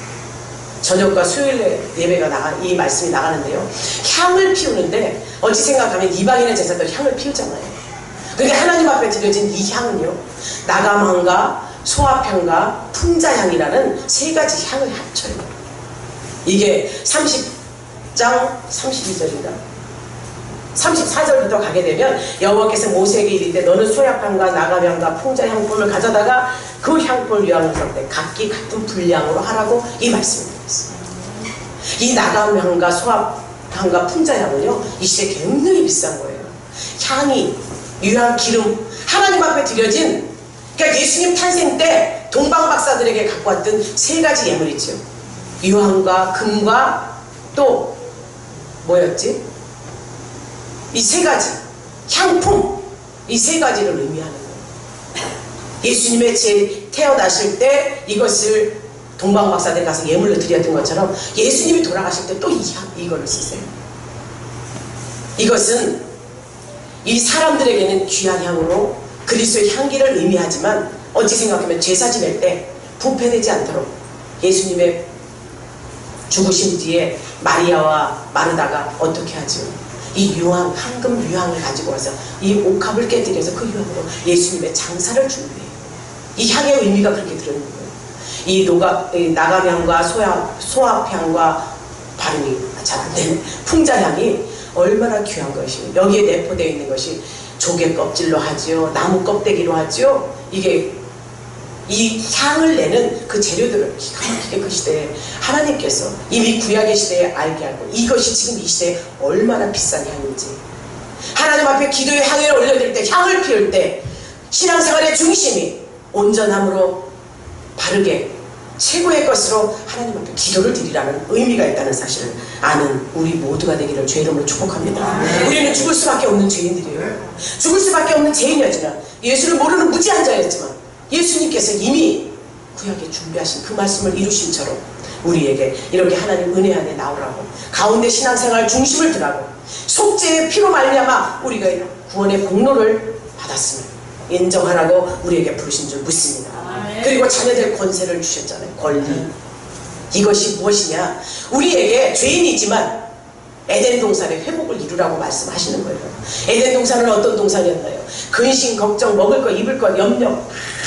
저녁과 수요일에 예배가 이 말씀이 나가는데요, 향을 피우는데 어찌 생각하면 이방인의 제사들 향을 피우잖아요. 그러니까 하나님 앞에 드려진 이 향은요, 나감향과 소합향과 풍자향이라는 세 가지 향을 합쳐요. 이게 30장 32절인가 34절부터 가게 되면 여호와께서 모세에게 이르되 너는 소합향과 나감향과 풍자향품을 가져다가 그 향품을 요한을 때 각기 같은 분량으로 하라고 이 말씀을 드렸어요. 이 나감향과 소합향과 풍자향은요 이 시대에 굉장히 비싼 거예요. 향이, 유향, 기름, 하나님 앞에 드려진, 그러니까 예수님 탄생 때 동방박사들에게 갖고 왔던 세 가지 예물이죠. 유황과 금과 또 뭐였지? 이 세 가지 향품, 이 세 가지를 의미하는 거예요. 예수님의 태어나실 때 이것을 동방박사들이 가서 예물로 드렸던 것처럼 예수님이 돌아가실 때 또 이거를 쓰세요. 이것은 이 사람들에게는 귀한 향으로 그리스도의 향기를 의미하지만 어찌 생각하면 제사 지낼 때 부패되지 않도록 예수님의 죽으신 뒤에 마리아와 마르다가 어떻게 하죠? 이 유황, 황금 유황을 가지고 와서 이 옥합을 깨뜨려서 그 유황으로 예수님의 장사를 준비해요. 이 향의 의미가 그렇게 들어있는 거예요. 이 나감향과 소합향과 발음이 잘 안 되는 풍자향이 얼마나 귀한 것이에요. 여기에 내포되어 있는 것이 조개 껍질로 하죠. 나무 껍데기로 하죠. 이게 이 향을 내는 그 재료들을 기가 막히게 그 시대에 하나님께서 이미 구약의 시대에 알게 하고 이것이 지금 이 시대에 얼마나 비싼 향인지, 하나님 앞에 기도의 향을 올려드릴 때, 향을 피울 때 신앙생활의 중심이 온전함으로 바르게 최고의 것으로 하나님 앞에 기도를 드리라는 의미가 있다는 사실을 아는 우리 모두가 되기를 주의 이름으로 축복합니다. 우리는 죽을 수밖에 없는 죄인들이에요. 죽을 수밖에 없는 죄인이었지만, 예수를 모르는 무지한 자였지만 예수님께서 이미 구약에 준비하신 그 말씀을 이루신처럼 우리에게 이렇게 하나님 은혜 안에 나오라고, 가운데 신앙생활 중심을 두라고, 속죄의 피로 말미암아 우리가 구원의 공로를 받았음을 인정하라고 우리에게 부르신 줄 믿습니다. 그리고 자녀들 권세를 주셨잖아요. 권리. 이것이 무엇이냐? 우리에게 죄인이지만 에덴 동산의 회복을 이루라고 말씀하시는 거예요. 에덴 동산은 어떤 동산이었나요? 근심, 걱정, 먹을 것, 입을 것, 염려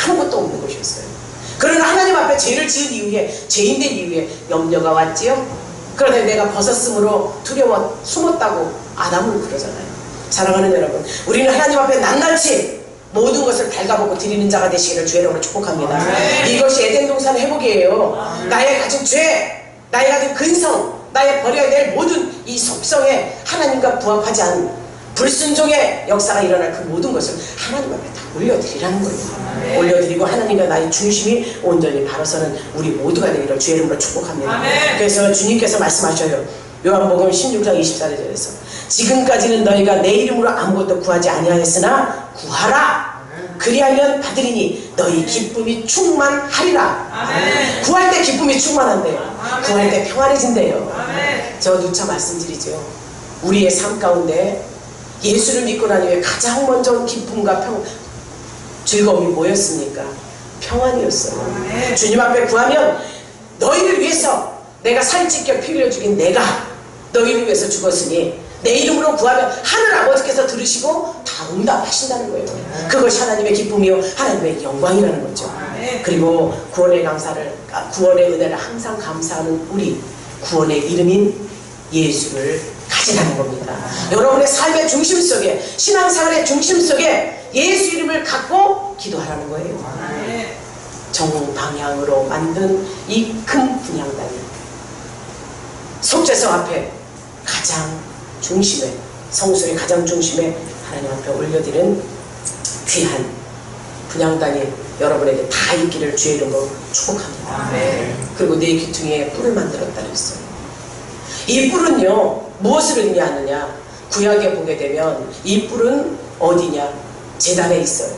아무것도 없는 곳이었어요. 그러나 하나님 앞에 죄를 지은 이후에, 죄인된 이후에 염려가 왔지요. 그러나 내가 벗었으므로 두려워 숨었다고 아담은 그러잖아요. 사랑하는 여러분, 우리는 하나님 앞에 낱낱이 모든 것을 갉아먹고 드리는 자가 되시기를 주의 이름으로 축복합니다. 이것이 에덴 동산 회복이에요. 나의 가진 죄, 나의 가진 근성, 나의 버려야 될 모든 이 속성에 하나님과 부합하지 않은 불순종의 역사가 일어날 그 모든 것을 하나님 앞에 다 올려드리라는 거예요. 올려드리고 하나님과 나의 중심이 온전히 바로서는 우리 모두가 되기를 주의 이름으로 축복합니다. 그래서 주님께서 말씀하셔요. 요한복음 16장 24절에서 지금까지는 너희가 내 이름으로 아무것도 구하지 아니하였으나 구하라. 그리하면 받으리니 너희 기쁨이 충만하리라. 구할 때 기쁨이 충만한대요. 구할 때 평안해진대요. 저 누차 말씀드리죠. 우리의 삶 가운데 예수를 믿고 난 이후에 가장 먼저 기쁨과 즐거움이 뭐였습니까? 평안이었어요. 주님 앞에 구하면 너희를 위해서 내가 살찌켜 피 흘려 죽인 내가 너희를 위해서 죽었으니 내 이름으로 구하면 하늘 아버지께서 들으시고 다 응답하신다는 거예요. 그것이 하나님의 기쁨이요 하나님의 영광이라는 거죠. 그리고 구원의 은혜를 항상 감사하는 우리, 구원의 이름인 예수를 가지라는 겁니다. 여러분의 삶의 중심 속에, 신앙생활의 중심 속에 예수 이름을 갖고 기도하라는 거예요. 정방향으로 만든 이 큰 분향단이 속죄성 앞에 가장 중심에, 성소의 가장 중심에 하나님 앞에 올려드리는 귀한 분향단이 여러분에게 다 있기를 주의 이름으로 축복합니다. 그리고 내 귀퉁이에 뿔을 만들었다 그랬어요. 이 뿔은요 무엇을 의미하느냐? 구약에 보게 되면 이 뿔은 어디냐? 제단에 있어요.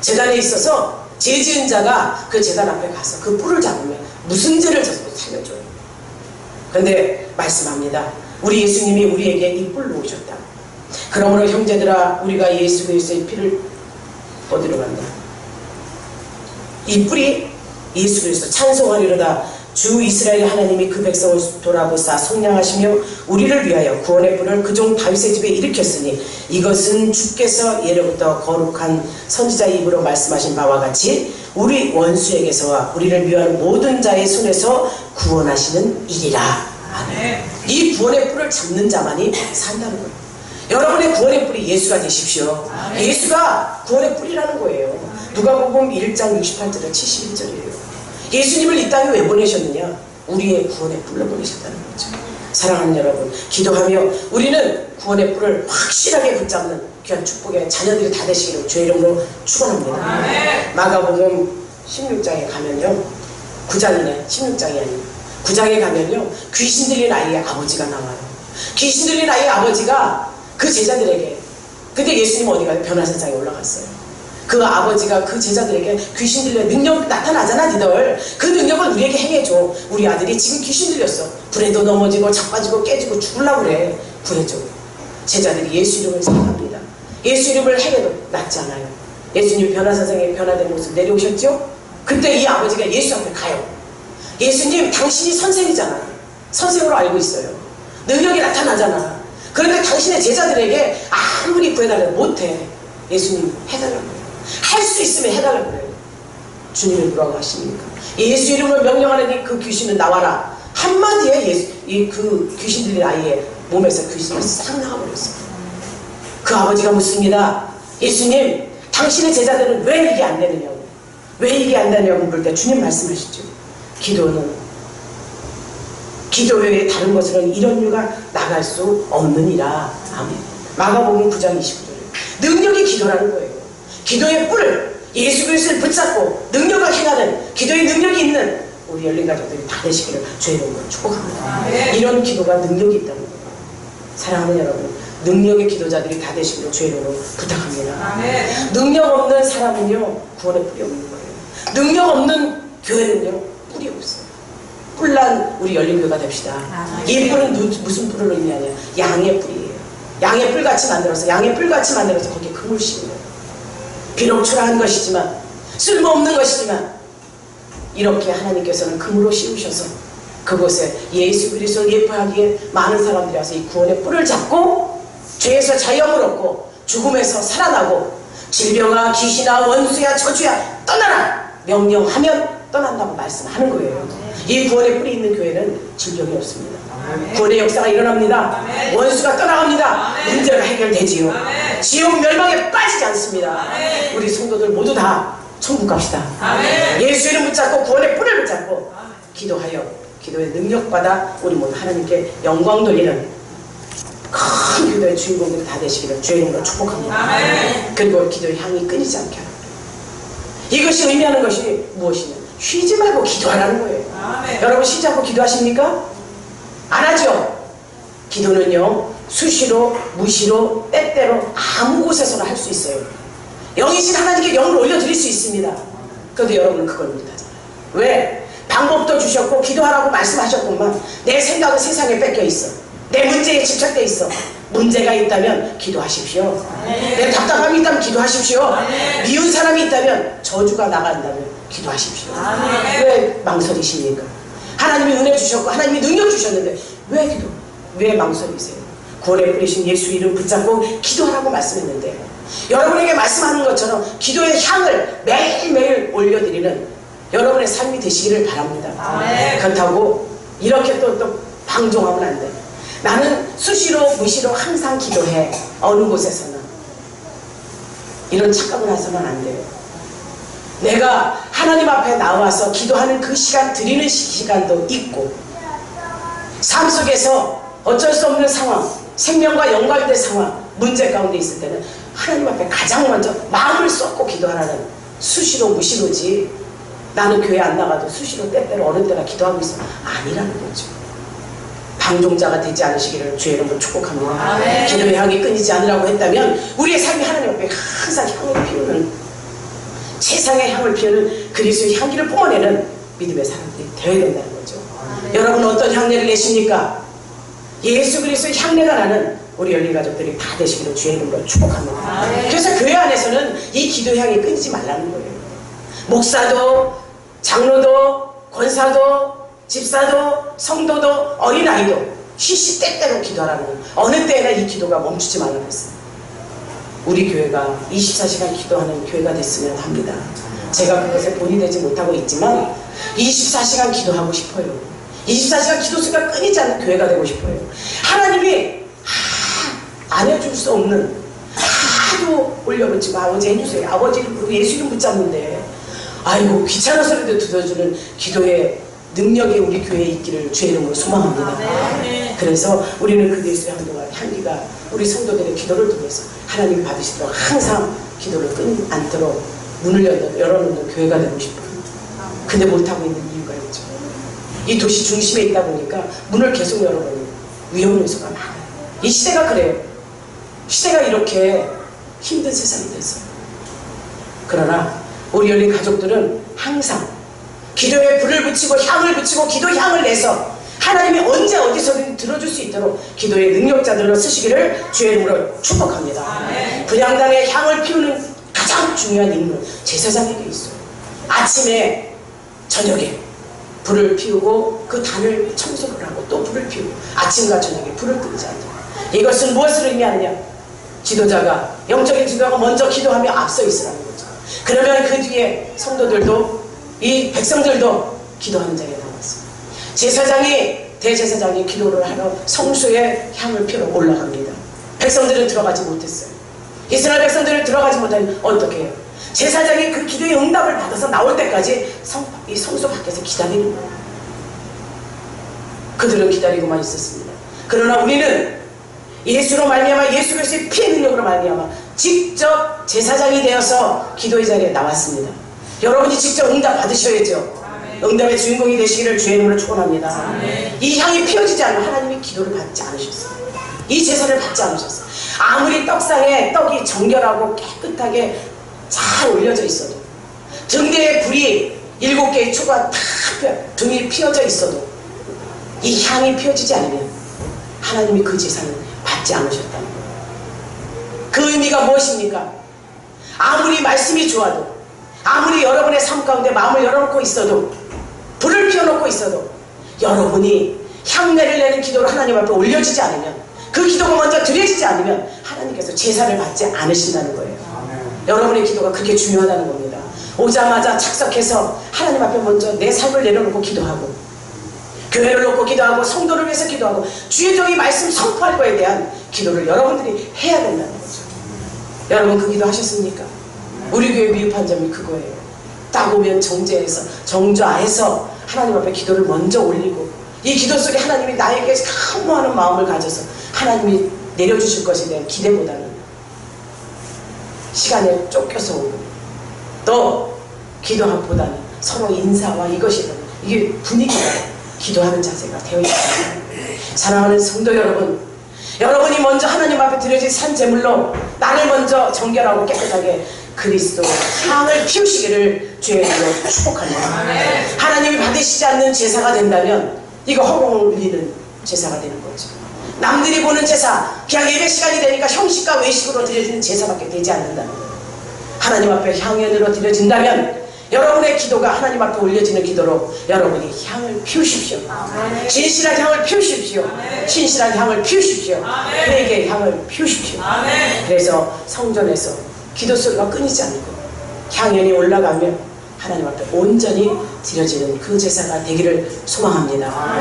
제단에 있어서 죄 지은 자가 그 제단 앞에 가서 그 뿔을 잡으면 무슨 죄를 져도 살려줘요. 그런데 말씀합니다. 우리 예수님이 우리에게 이 뿔로 오셨다. 그러므로 형제들아, 우리가 예수 그리스도의 피를 어디로 간다? 이 뿔이 예수 그리스도 찬송하리로다. 주 이스라엘 하나님이 그 백성을 돌아보사 속량하시며 우리를 위하여 구원의 뿔을 그종 다윗의 집에 일으켰으니 이것은 주께서 예로부터 거룩한 선지자의 입으로 말씀하신 바와 같이 우리 원수에게서와 우리를 미워하는 모든 자의 손에서 구원하시는 일이라. 이 구원의 뿔을 잡는 자만이 산다는 거예요. 여러분의 구원의 뿔이 예수가 되십시오. 예수가 구원의 뿔이라는 거예요. 누가복음 1장 68절에 71절이에요. 예수님을 이 땅에 왜 보내셨느냐? 우리의 구원의 뿔로 보내셨다는 거죠. 사랑하는 여러분, 기도하며 우리는 구원의 뿔을 확실하게 붙잡는 귀한 축복의 자녀들이 다 되시기를 주의 이름으로 축원합니다. 마가복음 16장에 가면요, 9장이네, 16장이 아니고 9장에 가면요, 귀신 들린 아이의 아버지가 나와요. 귀신 들린 아이의 아버지가 그 제자들에게, 근데 예수님 어디 가요? 변화산상에 올라갔어요. 그 아버지가 그 제자들에게 귀신 들려 능력 나타나잖아 니들, 그 능력을 우리에게 행해줘. 우리 아들이 지금 귀신 들렸어. 불에도 넘어지고 자빠지고 깨지고 죽으려고 그래. 구해줘. 제자들이 예수 이름을 생각합니다. 예수 이름을 행해도 낫지 않아요. 예수님 변화산상에 변화된 모습 내려오셨죠? 그때 이 아버지가 예수 앞에 가요. 예수님 당신이 선생이잖아. 선생으로 알고 있어요. 능력이 나타나잖아. 그런데 당신의 제자들에게 아무리 구해달라고 못해. 예수님 해달라고요. 할 수 있으면 해달라고 그래요. 주님이 뭐라고 하십니까? 예수 이름으로 명령하는 그 귀신은 나와라. 한마디에 그 귀신 들린 아이의 몸에서 귀신이 싹 나가버렸어요. 그 아버지가 묻습니다. 예수님, 당신의 제자들은 왜 이게 안 되느냐고. 왜 이게 안 되냐고 물을 때 주님 말씀하시죠. 기도 외에 다른 것으로는 이런 이유가 나갈 수 없느니라. 아멘. 마가복음 9장 29절에 능력이 기도라는 거예요. 기도의 뿔을, 예수 그리스도를 붙잡고 능력을 행하는, 기도의 능력이 있는 우리 열린 가족들이 다 되시기를 주의 이름으로 축복합니다. 이런 기도가 능력이 있다는 거예요. 사랑하는 여러분, 능력의 기도자들이 다 되시기를 주의 이름으로 부탁합니다. 능력 없는 사람은요, 구원의 뿔이 없는 거예요. 능력 없는 교회는요, 뿔이 없어요. 뿔난 우리 열린교회가 됩시다. 이 뿔은 무슨 뿔을 의미하냐? 양의 뿔이에요. 양의 뿔같이 만들어서, 양의 뿔같이 만들어서 거기에 금을 씌우는 거예요. 비록 초라한 것이지만, 쓸모없는 것이지만, 이렇게 하나님께서는 금으로 씌우셔서 그곳에 예수 그리스도를 예표하기에 많은 사람들이 와서 이 구원의 뿔을 잡고 죄에서 자유함을 얻고 죽음에서 살아나고, 질병아 귀신아 원수야 저주야 떠나라 명령하면 떠난다고 말씀하는 거예요. 이 구원의 뿔이 있는 교회는 질병이 없습니다. 구원의 역사가 일어납니다. 원수가 떠나갑니다. 문제가 해결되지요. 지옥 멸망에 빠지지 않습니다. 우리 성도들 모두 다 천국 갑시다. 예수 이름 붙잡고 구원의 뿔을 붙잡고 기도하여 기도의 능력받아 우리 모두 하나님께 영광 돌리는 큰 기도의 주인공들이 다 되시기를 주의 이름으로 축복합니다. 그리고 기도의 향이 끊이지 않게 하라. 이것이 의미하는 것이 무엇이냐? 쉬지 말고 기도하라는 거예요. 여러분 쉬지 않고 기도하십니까? 안 하죠? 기도는요, 수시로 무시로 때때로 아무 곳에서나 할 수 있어요. 영이신 하나님께 영을 올려드릴 수 있습니다. 그런데 여러분은 그걸 못하잖아요. 왜? 방법도 주셨고 기도하라고 말씀하셨건만 내 생각은 세상에 뺏겨 있어. 내 문제에 집착돼 있어. 문제가 있다면 기도하십시오. 내 답답함이 있다면 기도하십시오. 미운 사람이 있다면 저주가 나간다면 기도하십시오. 왜 망설이십니까? 하나님이 은혜 주셨고 하나님이 능력 주셨는데 왜 망설이세요? 구원의 뿌리신 예수 이름 붙잡고 기도하라고 말씀했는데, 여러분에게 말씀하는 것처럼 기도의 향을 매일매일 올려드리는 여러분의 삶이 되시기를 바랍니다. 그렇다고 이렇게 또 방종하면 안 돼. 나는 수시로 무시로 항상 기도해. 어느 곳에서는 이런 착각을 해서는 안 돼요. 내가 하나님 앞에 나와서 기도하는 그 시간, 드리는 시간도 있고, 삶 속에서 어쩔 수 없는 상황, 생명과 연관된 상황, 문제 가운데 있을 때는 하나님 앞에 가장 먼저 마음을 쏟고 기도하라는, 수시로 무시로지 나는 교회 안 나가도 수시로 때때로 어느 때나 기도하고 있으면 아니라는 거죠. 방종자가 되지 않으시기를 주의 이름으로 축복합니다. 기도의 향이 끊이지 않으라고 했다면 우리의 삶이 하나님 앞에 항상 향을 피우는, 세상의 향을 피우는 그리스도의 향기를 뿜어내는 믿음의 사람들이 되어야 된다는 거죠. 여러분 어떤 향내를 내십니까? 예수 그리스도의 향내가 나는 우리 열린 가족들이 다 되시기를 주의 이름으로 축복합니다. 그래서 교회 안에서는 이 기도 향이 끊이지 말라는 거예요. 목사도, 장로도, 권사도, 집사도, 성도도, 어린아이도 시시때때로 기도하라는 거예요. 어느 때나 이 기도가 멈추지 말라고 했어요. 우리 교회가 24시간 기도하는 교회가 됐으면 합니다. 제가 그것에 본이 되지 못하고 있지만 24시간 기도하고 싶어요. 24시간 기도 수가 끊이지 않는 교회가 되고 싶어요. 하나님이 안 해줄 수 없는, 하도 올려붙이고 아버지 해주세요, 아버지 예수 이름 붙잡는데 아이고 귀찮은 소리도 들어주는 기도의 능력이 우리 교회에 있기를 주의 이름으로 소망합니다. 그래서 우리는 그 예수의 향기가 우리 성도들의 기도를 통해서 하나님이 받으시도록 항상 기도를 끊지 않도록 문을 열어놓는 교회가 되고 싶어요. 근데 못하고 있는 이유가 있죠. 이 도시 중심에 있다 보니까 문을 계속 열어놓는 위험 요소가 많아요. 이 시대가 그래요. 시대가 이렇게 힘든 세상이 됐어요. 그러나 우리 열린 가족들은 항상 기도에 불을 붙이고 향을 붙이고 기도 향을 내서 하나님이 언제 어디서든 들어줄 수 있도록 기도의 능력자들로 쓰시기를 주의 이름으로 축복합니다. 분향단의 향을 피우는 가장 중요한 인물 제사장에게 있어요. 아침에 저녁에 불을 피우고 그 단을 청소를 하고 또 불을 피우고 아침과 저녁에 불을 끄지 않도록. 이것은 무엇을 의미하느냐? 지도자가 영적인 지도자가 먼저 기도하며 앞서 있으라는 거죠. 그러면 그 뒤에 성도들도 이 백성들도 기도하는 자리에 나왔어요. 제사장이 대제사장이 기도를 하러 성소에 향을 피우러 올라갑니다. 백성들은 들어가지 못했어요. 이스라엘 백성들은 들어가지 못하니 어떻게 해요? 제사장이 그 기도의 응답을 받아서 나올 때까지 이 성소 밖에서 기다리는 거예요. 그들은 기다리고만 있었습니다. 그러나 우리는 예수로 말미암아 예수 그리스도의 피의 능력으로 말미암아 직접 제사장이 되어서 기도의 자리에 나왔습니다. 여러분이 직접 응답 받으셔야죠. 응답의 주인공이 되시기를 주의 이름으로 축원합니다. 이 향이 피어지지 않으면 하나님이 기도를 받지 않으셨어요. 이 제사를 받지 않으셨어요. 아무리 떡상에 떡이 정결하고 깨끗하게 잘 올려져 있어도 등대에 불이 7개의 초가 다 등이 피어져 있어도 이 향이 피어지지 않으면 하나님이 그 제사는 받지 않으셨다는 거예요. 그 의미가 무엇입니까? 아무리 말씀이 좋아도 아무리 여러분의 삶 가운데 마음을 열어놓고 있어도 불을 피워놓고 있어도 여러분이 향내를 내는 기도를 하나님 앞에 올려지지 않으면 그 기도가 먼저 드려지지 않으면 하나님께서 제사를 받지 않으신다는 거예요. 여러분의 기도가 그렇게 중요하다는 겁니다. 오자마자 착석해서 하나님 앞에 먼저 내 삶을 내려놓고 기도하고 교회를 놓고 기도하고 성도를 위해서 기도하고 주의 종이 말씀 선포할 거에 대한 기도를 여러분들이 해야 된다는 거죠. 여러분 그 기도 하셨습니까? 우리 교회 미흡한 점이 그거예요. 딱 오면 정좌해서 하나님 앞에 기도를 먼저 올리고 이 기도 속에 하나님이 나에게 사모하는 마음을 가져서 하나님이 내려주실 것에 대한 기대보다는 시간에 쫓겨서 오고 또 기도보다는 서로 인사와 이것이 이게 분위기가 기도하는 자세가 되어 있습니다. 사랑하는 성도 여러분, 여러분이 먼저 하나님 앞에 드려진 산 제물로 나를 먼저 정결하고 깨끗하게 그리스도 향을 피우시기를 주의 이름으로 축복합니다. 하나님이 받으시지 않는 제사가 된다면 이거 허공을 울리는 제사가 되는 거죠. 남들이 보는 제사, 그냥 예배 시간이 되니까 형식과 외식으로 드려지는 제사밖에 되지 않는다는 거예요. 하나님 앞에 향연으로 드려진다면 여러분의 기도가 하나님 앞에 올려지는 기도로 여러분이 향을 피우십시오. 진실한 향을 피우십시오. 신실한 향을 피우십시오. 회개의 향을 피우십시오. 그래서 성전에서 기도 소리가 끊이지 않고 향연이 올라가며 하나님 앞에 온전히 드려지는 그 제사가 되기를 소망합니다.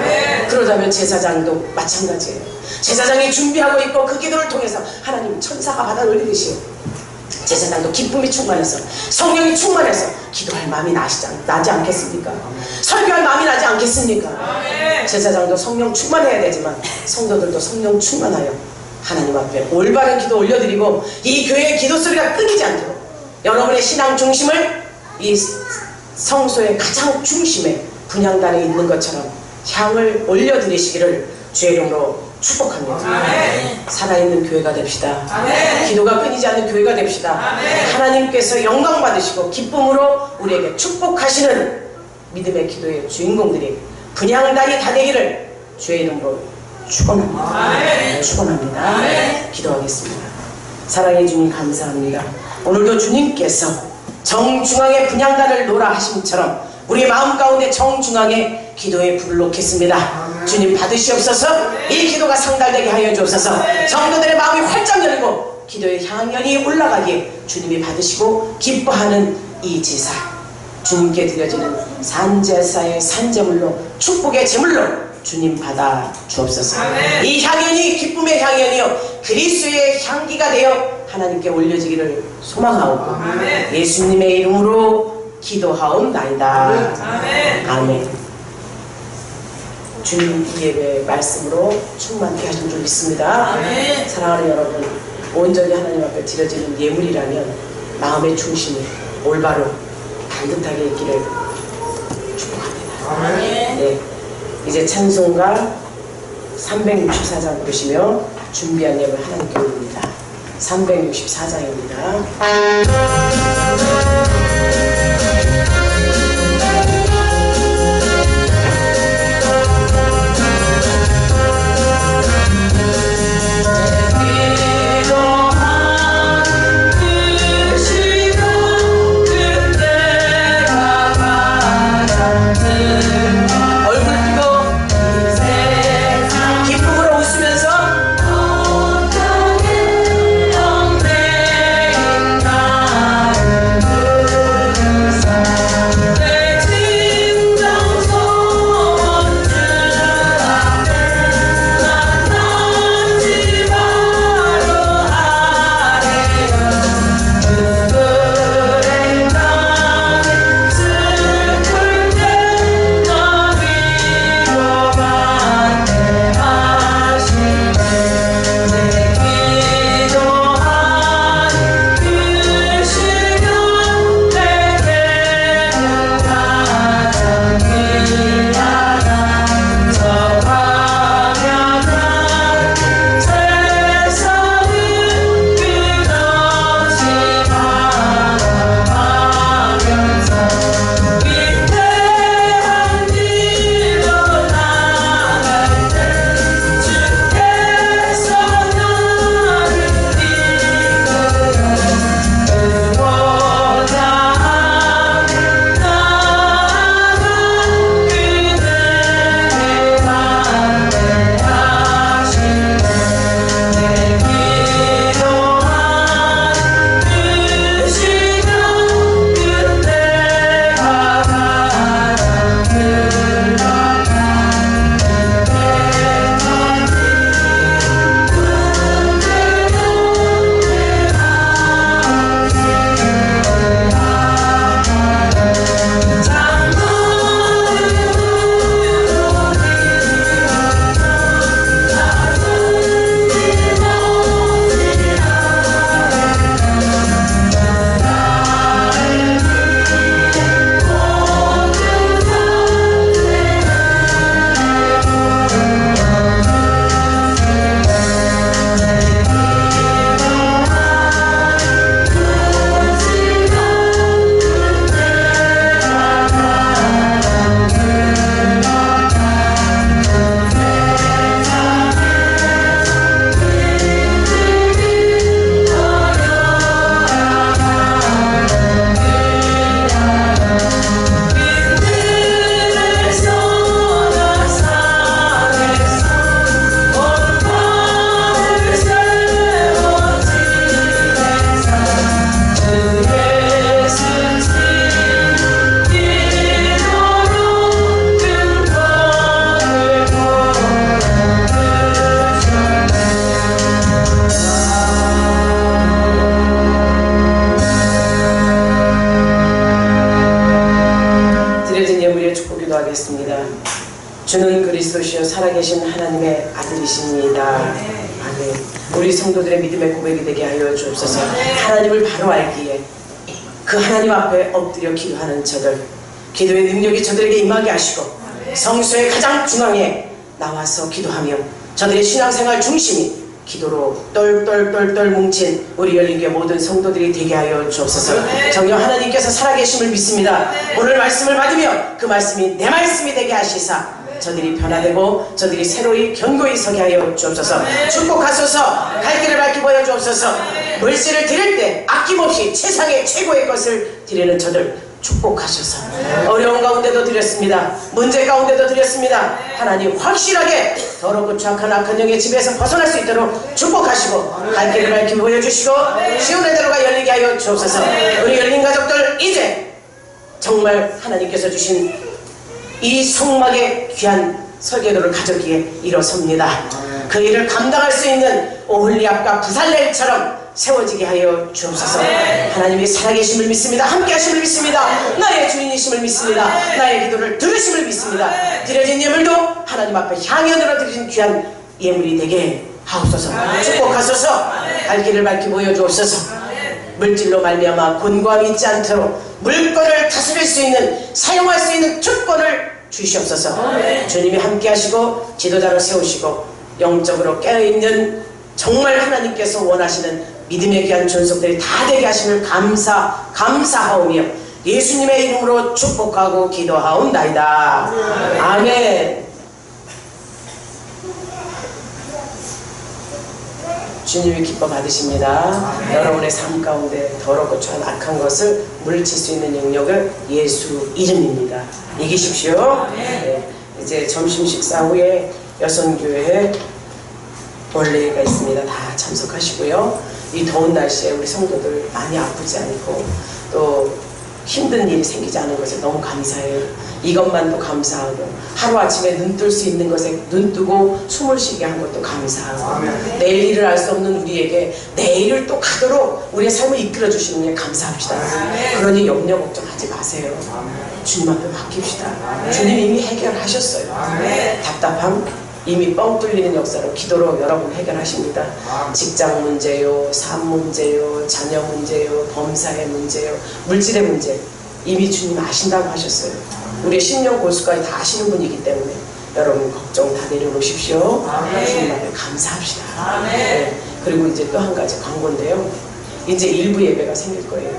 그러자면 제사장도 마찬가지예요. 제사장이 준비하고 있고 그 기도를 통해서 하나님 천사가 받아 올리듯이 제사장도 기쁨이 충만해서 성령이 충만해서 기도할 마음이 나지 않겠습니까? 설교할 마음이 나지 않겠습니까? 제사장도 성령 충만해야 되지만 성도들도 성령 충만하여 하나님 앞에 올바른 기도 올려드리고 이 교회의 기도 소리가 끊이지 않도록 여러분의 신앙 중심을 이 성소의 가장 중심에 분향단에 있는 것처럼 향을 올려드리시기를 주의 이름으로 축복합니다. 살아있는 교회가 됩시다. 기도가 끊이지 않는 교회가 됩시다. 하나님께서 영광 받으시고 기쁨으로 우리에게 축복하시는 믿음의 기도의 주인공들이 분향단이 다 되기를 주의 이름으로 축원합니다. 축원합니다. 기도하겠습니다. 사랑해 주님 감사합니다. 오늘도 주님께서 정중앙에 분향단을 놓으라 하심처럼 우리 마음 가운데 정중앙에 기도의 불을 놓겠습니다. 주님 받으시옵소서. 이 기도가 상달되게 하여 주옵소서. 성도들의 마음이 활짝 열리고 기도의 향연이 올라가기에 주님이 받으시고 기뻐하는 이 제사, 주님께 드려지는 산제사의 산제물로 축복의 제물로 주님 받아 주옵소서. 이 향연이 기쁨의 향연이요 그리스도의 향기가 되어 하나님께 올려지기를 소망하옵고 예수님의 이름으로 기도하옵나이다. 아멘. 주님 이 예배 말씀으로 충만케 하신 줄 믿습니다. 사랑하는 여러분, 온전히 하나님 앞에 드려지는 예물이라면 마음의 중심이 올바로 반듯하게 있기를 축복합니다. 네, 이제 찬송가 364장 부르시며 준비한 예물 하나님께 올립니다. 364장입니다. 주는 그리스도시요 살아계신 하나님의 아들이십니다. 아멘. 우리 성도들의 믿음의 고백이 되게 하여 주옵소서. 하나님을 바로 알기에 그 하나님 앞에 엎드려 기도하는 저들, 기도의 능력이 저들에게 임하게 하시고 성소의 가장 중앙에 나와서 기도하며 저들의 신앙생활 중심이 기도로 똘똘똘똘 뭉친 우리 열린교회 모든 성도들이 되게 하여 주옵소서. 정녕 하나님께서 살아계심을 믿습니다. 오늘 말씀을 받으며 그 말씀이 내 말씀이 되게 하시사 저들이 변화되고 저들이 새로이 견고히 서게 하여 주옵소서. 축복하소서. 갈 길을 밝히 보여주옵소서. 물질을 드릴 때 아낌없이 세상의 최고의 것을 드리는 저들 축복하셔서 어려운 가운데도 드렸습니다. 문제 가운데도 드렸습니다. 하나님 확실하게 더럽고 추악한 악한 영의 집에서 벗어날 수 있도록 축복하시고 갈 길을 밝히 보여주시고 시온의 대로가 열리게 하여 주옵소서. 우리 열린 가족들 이제 정말 하나님께서 주신 이 성막의 귀한 설계도를 가졌기에 일어섭니다. 그 일을 감당할 수 있는 오홀리압과 부살렐처럼 세워지게 하여 주옵소서. 하나님이 살아계심을 믿습니다. 함께 하심을 믿습니다. 나의 주인이심을 믿습니다. 나의 기도를 들으심을 믿습니다. 드려진 예물도 하나님 앞에 향해 드려드리신 귀한 예물이 되게 하옵소서. 축복하소서. 갈 길을 밝히 보여주옵소서. 물질로 말미암아 곤고함이 있지 않도록 물건을 다스릴 수 있는, 사용할 수 있는 주권을 주시옵소서. 주님이 함께 하시고 지도자로 세우시고 영적으로 깨어있는 정말 하나님께서 원하시는 믿음의 귀한 존속들이 다 되게 하심을 감사하오며 예수님의 이름으로 축복하고 기도하옵나이다. 아멘. 주님이 기뻐 받으십니다. 여러분의 삶 가운데 더럽고 추한 악한 것을 물리칠 수 있는 영역을 예수 이름입니다. 이기십시오. 네, 이제 점심 식사 후에 여성교회에 원래가 있습니다. 다 참석하시고요. 이 더운 날씨에 우리 성도들 많이 아프지 않고 또 힘든 일이 생기지 않은 것에 너무 감사해요. 이것만도 감사하고 하루아침에 눈 뜰 수 있는 것에 눈 뜨고 숨을 쉬게 한 것도 감사하고 내일 일을 알 수 없는 우리에게 내일을 또 가도록 우리의 삶을 이끌어 주시는 게 감사합시다. 그러니 염려 걱정하지 마세요. 주님 앞에 맡깁시다. 주님 이미 해결하셨어요. 답답함 이미 뻥 뚫리는 역사로 기도로 여러분 해결하십니다. 직장 문제요, 삶 문제요, 자녀 문제요, 범사의 문제요, 물질의 문제 이미 주님 아신다고 하셨어요. 우리의 심령 골수까지 다 아시는 분이기 때문에 여러분 걱정 다 내려놓으십시오. 주님 앞에 감사합시다. 네. 그리고 이제 또 한 가지 광고인데요. 이제 일부 예배가 생길 거예요.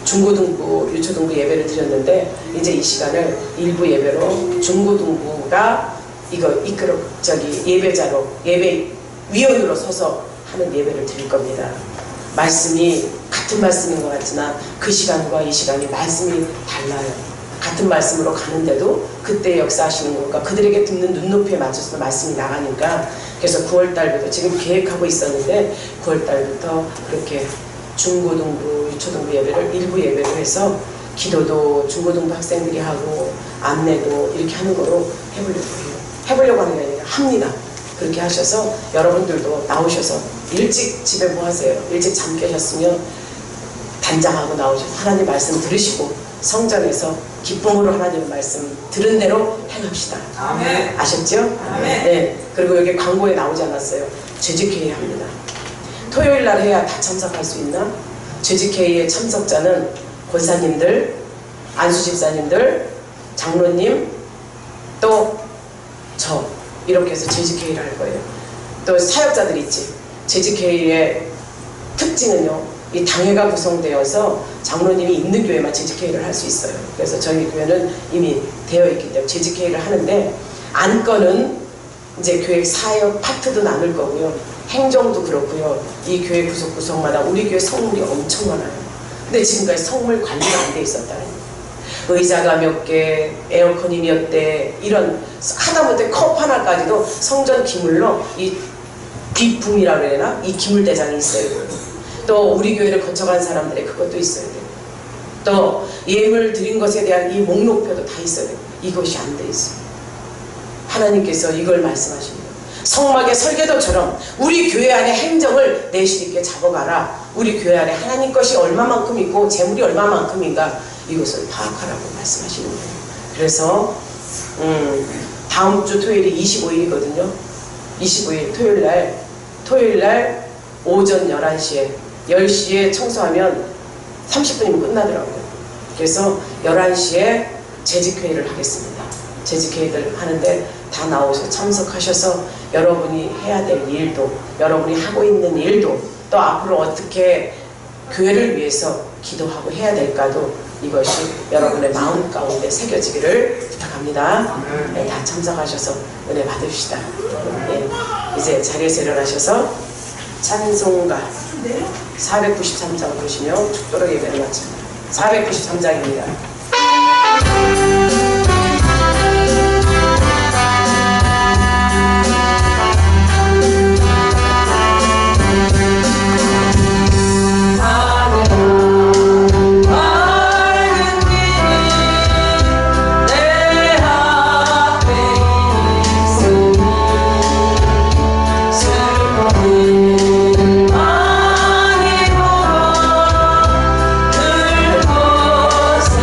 중고등부, 유초등부 예배를 드렸는데 이제 이 시간을 일부 예배로 중고등부가 이거 예배자로 예배위원으로 서서 하는 예배를 드릴 겁니다. 말씀이 같은 말씀인 것 같으나 그 시간과 이 시간이 말씀이 달라요. 같은 말씀으로 가는데도 그때 역사하시는 것과 그들에게 듣는 눈높이에 맞춰서 말씀이 나가니까 그래서 9월달부터 지금 계획하고 있었는데 9월달부터 그렇게 중고등부, 유초등부 예배를 일부 예배로 해서 기도도 중고등부 학생들이 하고 안내도 이렇게 하는 거로 해보려고 해요. 해보려고 하는 게 아니라 합니다. 그렇게 하셔서 여러분들도 나오셔서 일찍 집에 뭐 하세요? 일찍 잠 깨셨으면 단장하고 나오셔서 하나님 말씀 들으시고 성전에서 기쁨으로 하나님의 말씀 들은 대로 행합시다. 아멘. 아셨죠? 아멘. 네. 그리고 여기 광고에 나오지 않았어요. 재직회의 합니다. 토요일 날 해야 다 참석할 수 있나? 재직회의의 참석자는 권사님들, 안수집사님들, 장로님, 또 저 이렇게 해서 재직회의를 할 거예요. 또 사역자들 있지. 재직회의의 특징은요. 이 당회가 구성되어서 장로님이 있는 교회만 재직회의를 할 수 있어요. 그래서 저희 교회는 이미 되어 있기 때문에 재직회의를 하는데 안건은 이제 교회 사역 파트도 나눌 거고요. 행정도 그렇고요. 이 교회 구석구석마다 우리 교회 성물이 엄청 많아요. 근데 지금까지 성물 관리가 안 돼 있었다. 의자가 몇 개, 에어컨이 몇 대, 이런 하다못해 컵 하나까지도 성전 기물로 이 비품이라고 해야 되나? 이 기물대장이 있어요. 또 우리 교회를 거쳐간 사람들의 그것도 있어야 돼요. 또 예물 드린 것에 대한 이 목록표도 다 있어야 돼요. 이것이 안 돼 있어요. 하나님께서 이걸 말씀하십니다. 성막의 설계도처럼 우리 교회 안에 행정을 내실 있게 잡아가라. 우리 교회 안에 하나님 것이 얼마만큼 있고 재물이 얼마만큼인가 이것을 파악하라고 말씀하시는 거예요. 그래서 다음 주 토요일이 25일이거든요. 25일 토요일날 오전 11시에 10시에 청소하면 30분이면 끝나더라고요. 그래서 11시에 재직회의를 하겠습니다. 재직회의를 하는데 다 나오셔서 참석하셔서 여러분이 해야 될 일도, 여러분이 하고 있는 일도, 또 앞으로 어떻게 교회를 위해서 기도하고 해야 될까도 이것이 여러분의 마음 가운데 새겨지기를 부탁합니다. 네, 다 참석하셔서 은혜 받읍시다. 네, 이제 자리에서 일어나셔서 찬송가 493장 보시며 죽도록 예배를 마칩니다. 493장입니다. 늘 곳에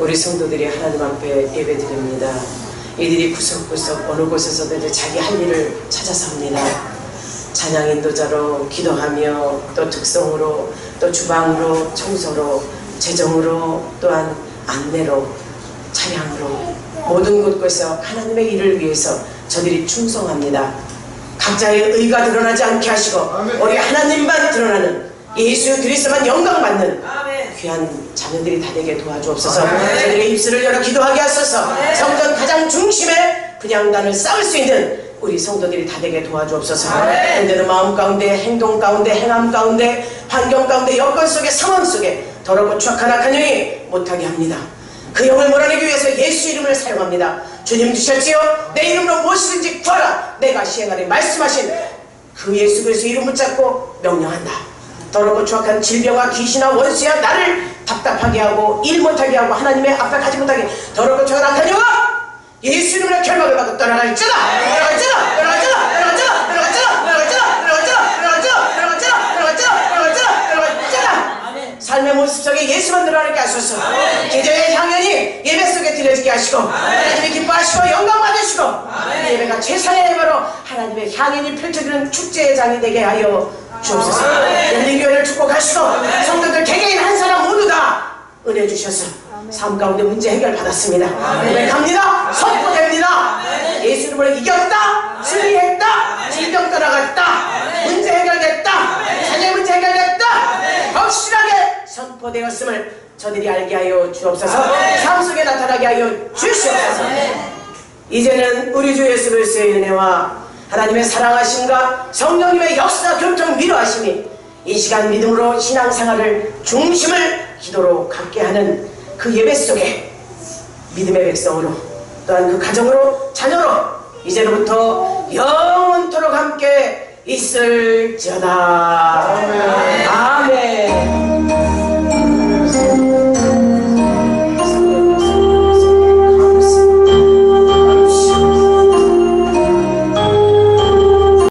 우리 성도들이 하나님 앞에 예배드립니다. 이들이 구석구석 어느 곳에서도 이제 자기 할 일을 찾아서 합니다. 찬양 인도자로 기도하며 또 특성으로 또 주방으로 청소로 재정으로 또한 안내로 찬양으로 모든 곳곳에서 하나님의 일을 위해서 저들이 충성합니다. 각자의 의가 드러나지 않게 하시고 우리 하나님만 드러나는 예수 그리스도만 영광받는 귀한 자녀들이 다 되게 도와주옵소서. 저들의 입술을 열어 기도하게 하소서. 성전 가장 중심에 분향단을 쌓을 수 있는 우리 성도들이 다 되게 도와주옵소서. 그런데도 마음 가운데 행동 가운데 행함 가운데 환경 가운데 여건 속에 상황 속에 더럽고 추악한 악한 영이 못하게 합니다. 그 영을 몰아내기 위해서 예수 이름을 사용합니다. 주님 주셨지요? 내 이름으로 무엇이든지 구하라. 내가 시행하리 말씀하신 그 예수 그리스도 이름 붙잡고 명령한다. 더럽고 추악한 질병과 귀신과 원수야 나를 답답하게 하고 일 못하게 하고 하나님의 앞에 가지 못하게 더럽고 추악한 악한 영아 예수 이름으로 결박을 받고 떠나갈지어다. 떠나갈지어다. 떠나갈지어다. 떠나갈지어다. 떠나갈지어다. 떠나갈지어다. 떠나갈지어다. 떠나갈지어다. 떠나갈지어다. 떠나갈지어다. 떠나갈지어다. 삶의 모습 속에 예수만 드러나게 하소서. 기도의 향연이 예배 속에 드려지게 하시고 하나님이 기뻐하시고 영광 받으시고 이 예배가 최선의 예배로 하나님의 향연이 펼쳐지는 축제의 장이 되게 하여 주옵소서. 열린 교회를 축복하시고 성도들 개개인 한 사람 모두 다 은혜 주셔서 삶 가운데 문제 해결 받았습니다. 고백합니다. 선포됩니다. 예수 이름으로 이겼다. 승리했다. 질병 떠나갔다. 문제 해결됐다. 자녀의 문제 해결됐다. 확실하게 선포되었음을 저들이 알게 하여 주옵소서. 삶 속에 나타나게 하여 주시옵소서. 이제는 우리 주 예수 그리스도의 은혜와 하나님의 사랑하심과 성령님의 역사 교통 위로하심이 이 시간 믿음으로 신앙생활을 중심을 기도로 갖게 하는 그 예배 속에 믿음의 백성으로 또한 그 가정으로 자녀로 이제로부터 영원토록 함께 있을지어다. 아멘.